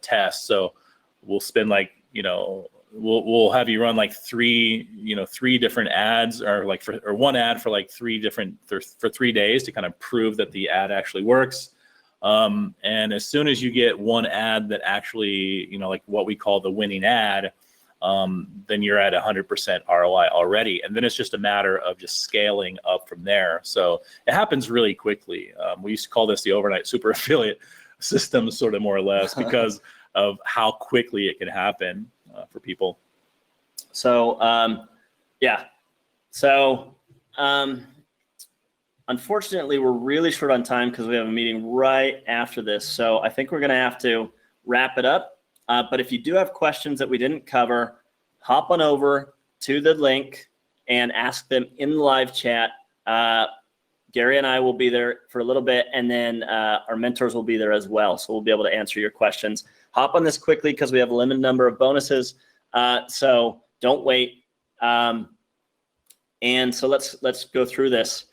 tests. So we'll spend like, we'll have you run like three different ads, or one ad for like for 3 days to kind of prove that the ad actually works. And as soon as you get one ad that actually, like what we call the winning ad, then you're at 100% ROI already. And then it's just a matter of just scaling up from there. So it happens really quickly. We used to call this the overnight super affiliate system, sort of, more or less, because of how quickly it can happen for people. So, unfortunately, we're really short on time because we have a meeting right after this. So I think we're going to have to wrap it up. But if you do have questions that we didn't cover, hop on over to the link and ask them in the live chat. Gary and I will be there for a little bit, and then our mentors will be there as well. So we'll be able to answer your questions. Hop on this quickly because we have a limited number of bonuses. So don't wait. And so let's go through this.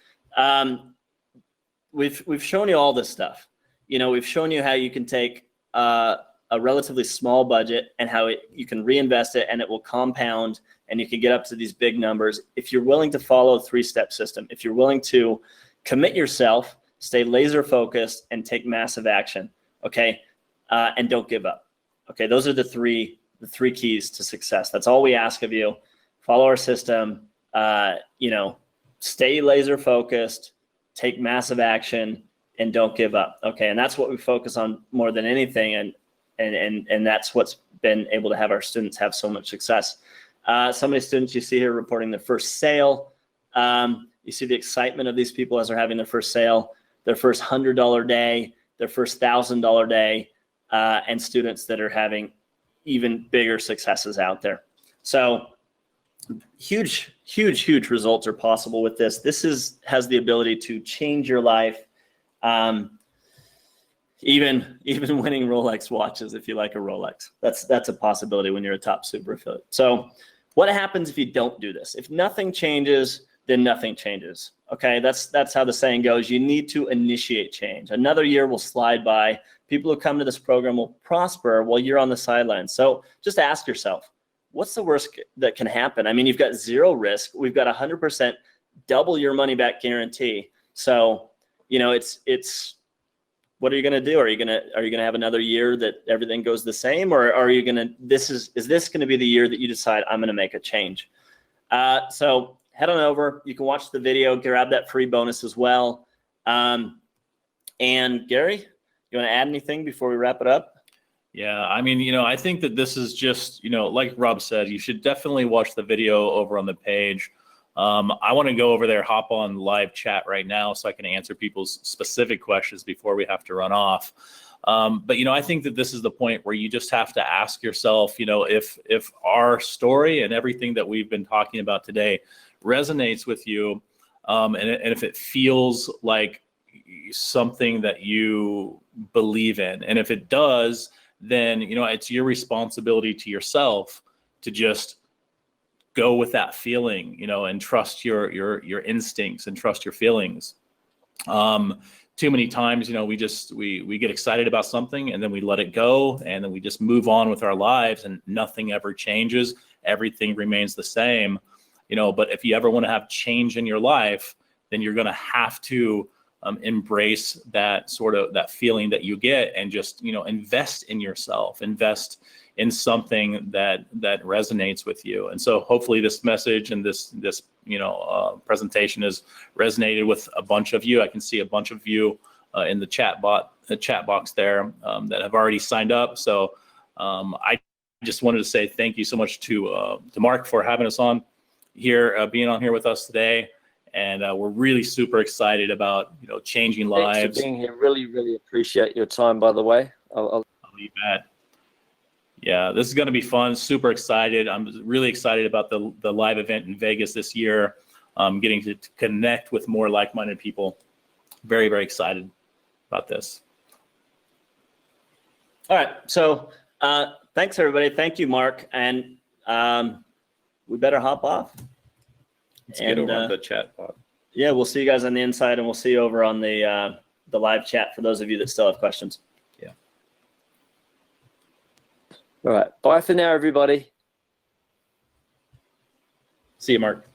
We've shown you all this stuff. We've shown you how you can take a relatively small budget and how you can reinvest it, and it will compound, and you can get up to these big numbers if you're willing to follow a 3-step system. If you're willing to commit yourself, stay laser focused, and take massive action. Okay, and don't give up. Okay, those are the three keys to success. That's all we ask of you. Follow our system. Stay laser focused, take massive action, and don't give up. Okay, and that's what we focus on more than anything, and that's what's been able to have our students have so much success. So many students you see here reporting their first sale. You see the excitement of these people as they're having their first sale, their first $100 day, their first $1,000 day, and students that are having even bigger successes out there. So huge results are possible with this. This has the ability to change your life. Even winning Rolex watches, if you like a Rolex, that's a possibility when you're a top super affiliate. So what happens if you don't do this? If nothing changes, then nothing changes. Okay, that's how the saying goes. You need to initiate change. Another year will slide by. People who come to this program will prosper while you're on the sidelines. So just ask yourself, what's the worst that can happen? I mean, you've got zero risk. We've got 100% double your money back guarantee. So, it's what are you going to do? Are you going to have another year that everything goes the same, or are you going to, is this going to be the year that you decide I'm going to make a change? So head on over. You can watch the video, grab that free bonus as well. And Gary, you want to add anything before we wrap it up? Yeah, I mean, I think that this is just, like Rob said, you should definitely watch the video over on the page. I want to go over there, hop on live chat right now so I can answer people's specific questions before we have to run off. But, I think that this is the point where you just have to ask yourself, if our story and everything that we've been talking about today resonates with you, and if it feels like something that you believe in. And if it does, then, it's your responsibility to yourself to just go with that feeling, and trust your instincts and trust your feelings. Too many times, we get excited about something and then we let it go, and then we just move on with our lives and nothing ever changes. Everything remains the same, but if you ever want to have change in your life, then you're going to have to embrace that feeling that you get, and just, invest in yourself, invest in something that resonates with you. And so hopefully this message and this presentation has resonated with a bunch of you. I can see a bunch of you in the chat box there that have already signed up. So I just wanted to say thank you so much to Mark for having us on here, being on here with us today. And we're really super excited about changing lives. Thanks for being here. Really, really appreciate your time, by the way. you bet. Yeah, this is going to be fun. Super excited. I'm really excited about the live event in Vegas this year. Getting to connect with more like-minded people. Very, very excited about this. All right. So thanks, everybody. Thank you, Mark. And we better hop off. Let's get over on the chat pod. Yeah, we'll see you guys on the inside, and we'll see you over on the live chat for those of you that still have questions. Yeah. All right. Bye for now, everybody. See you, Mark.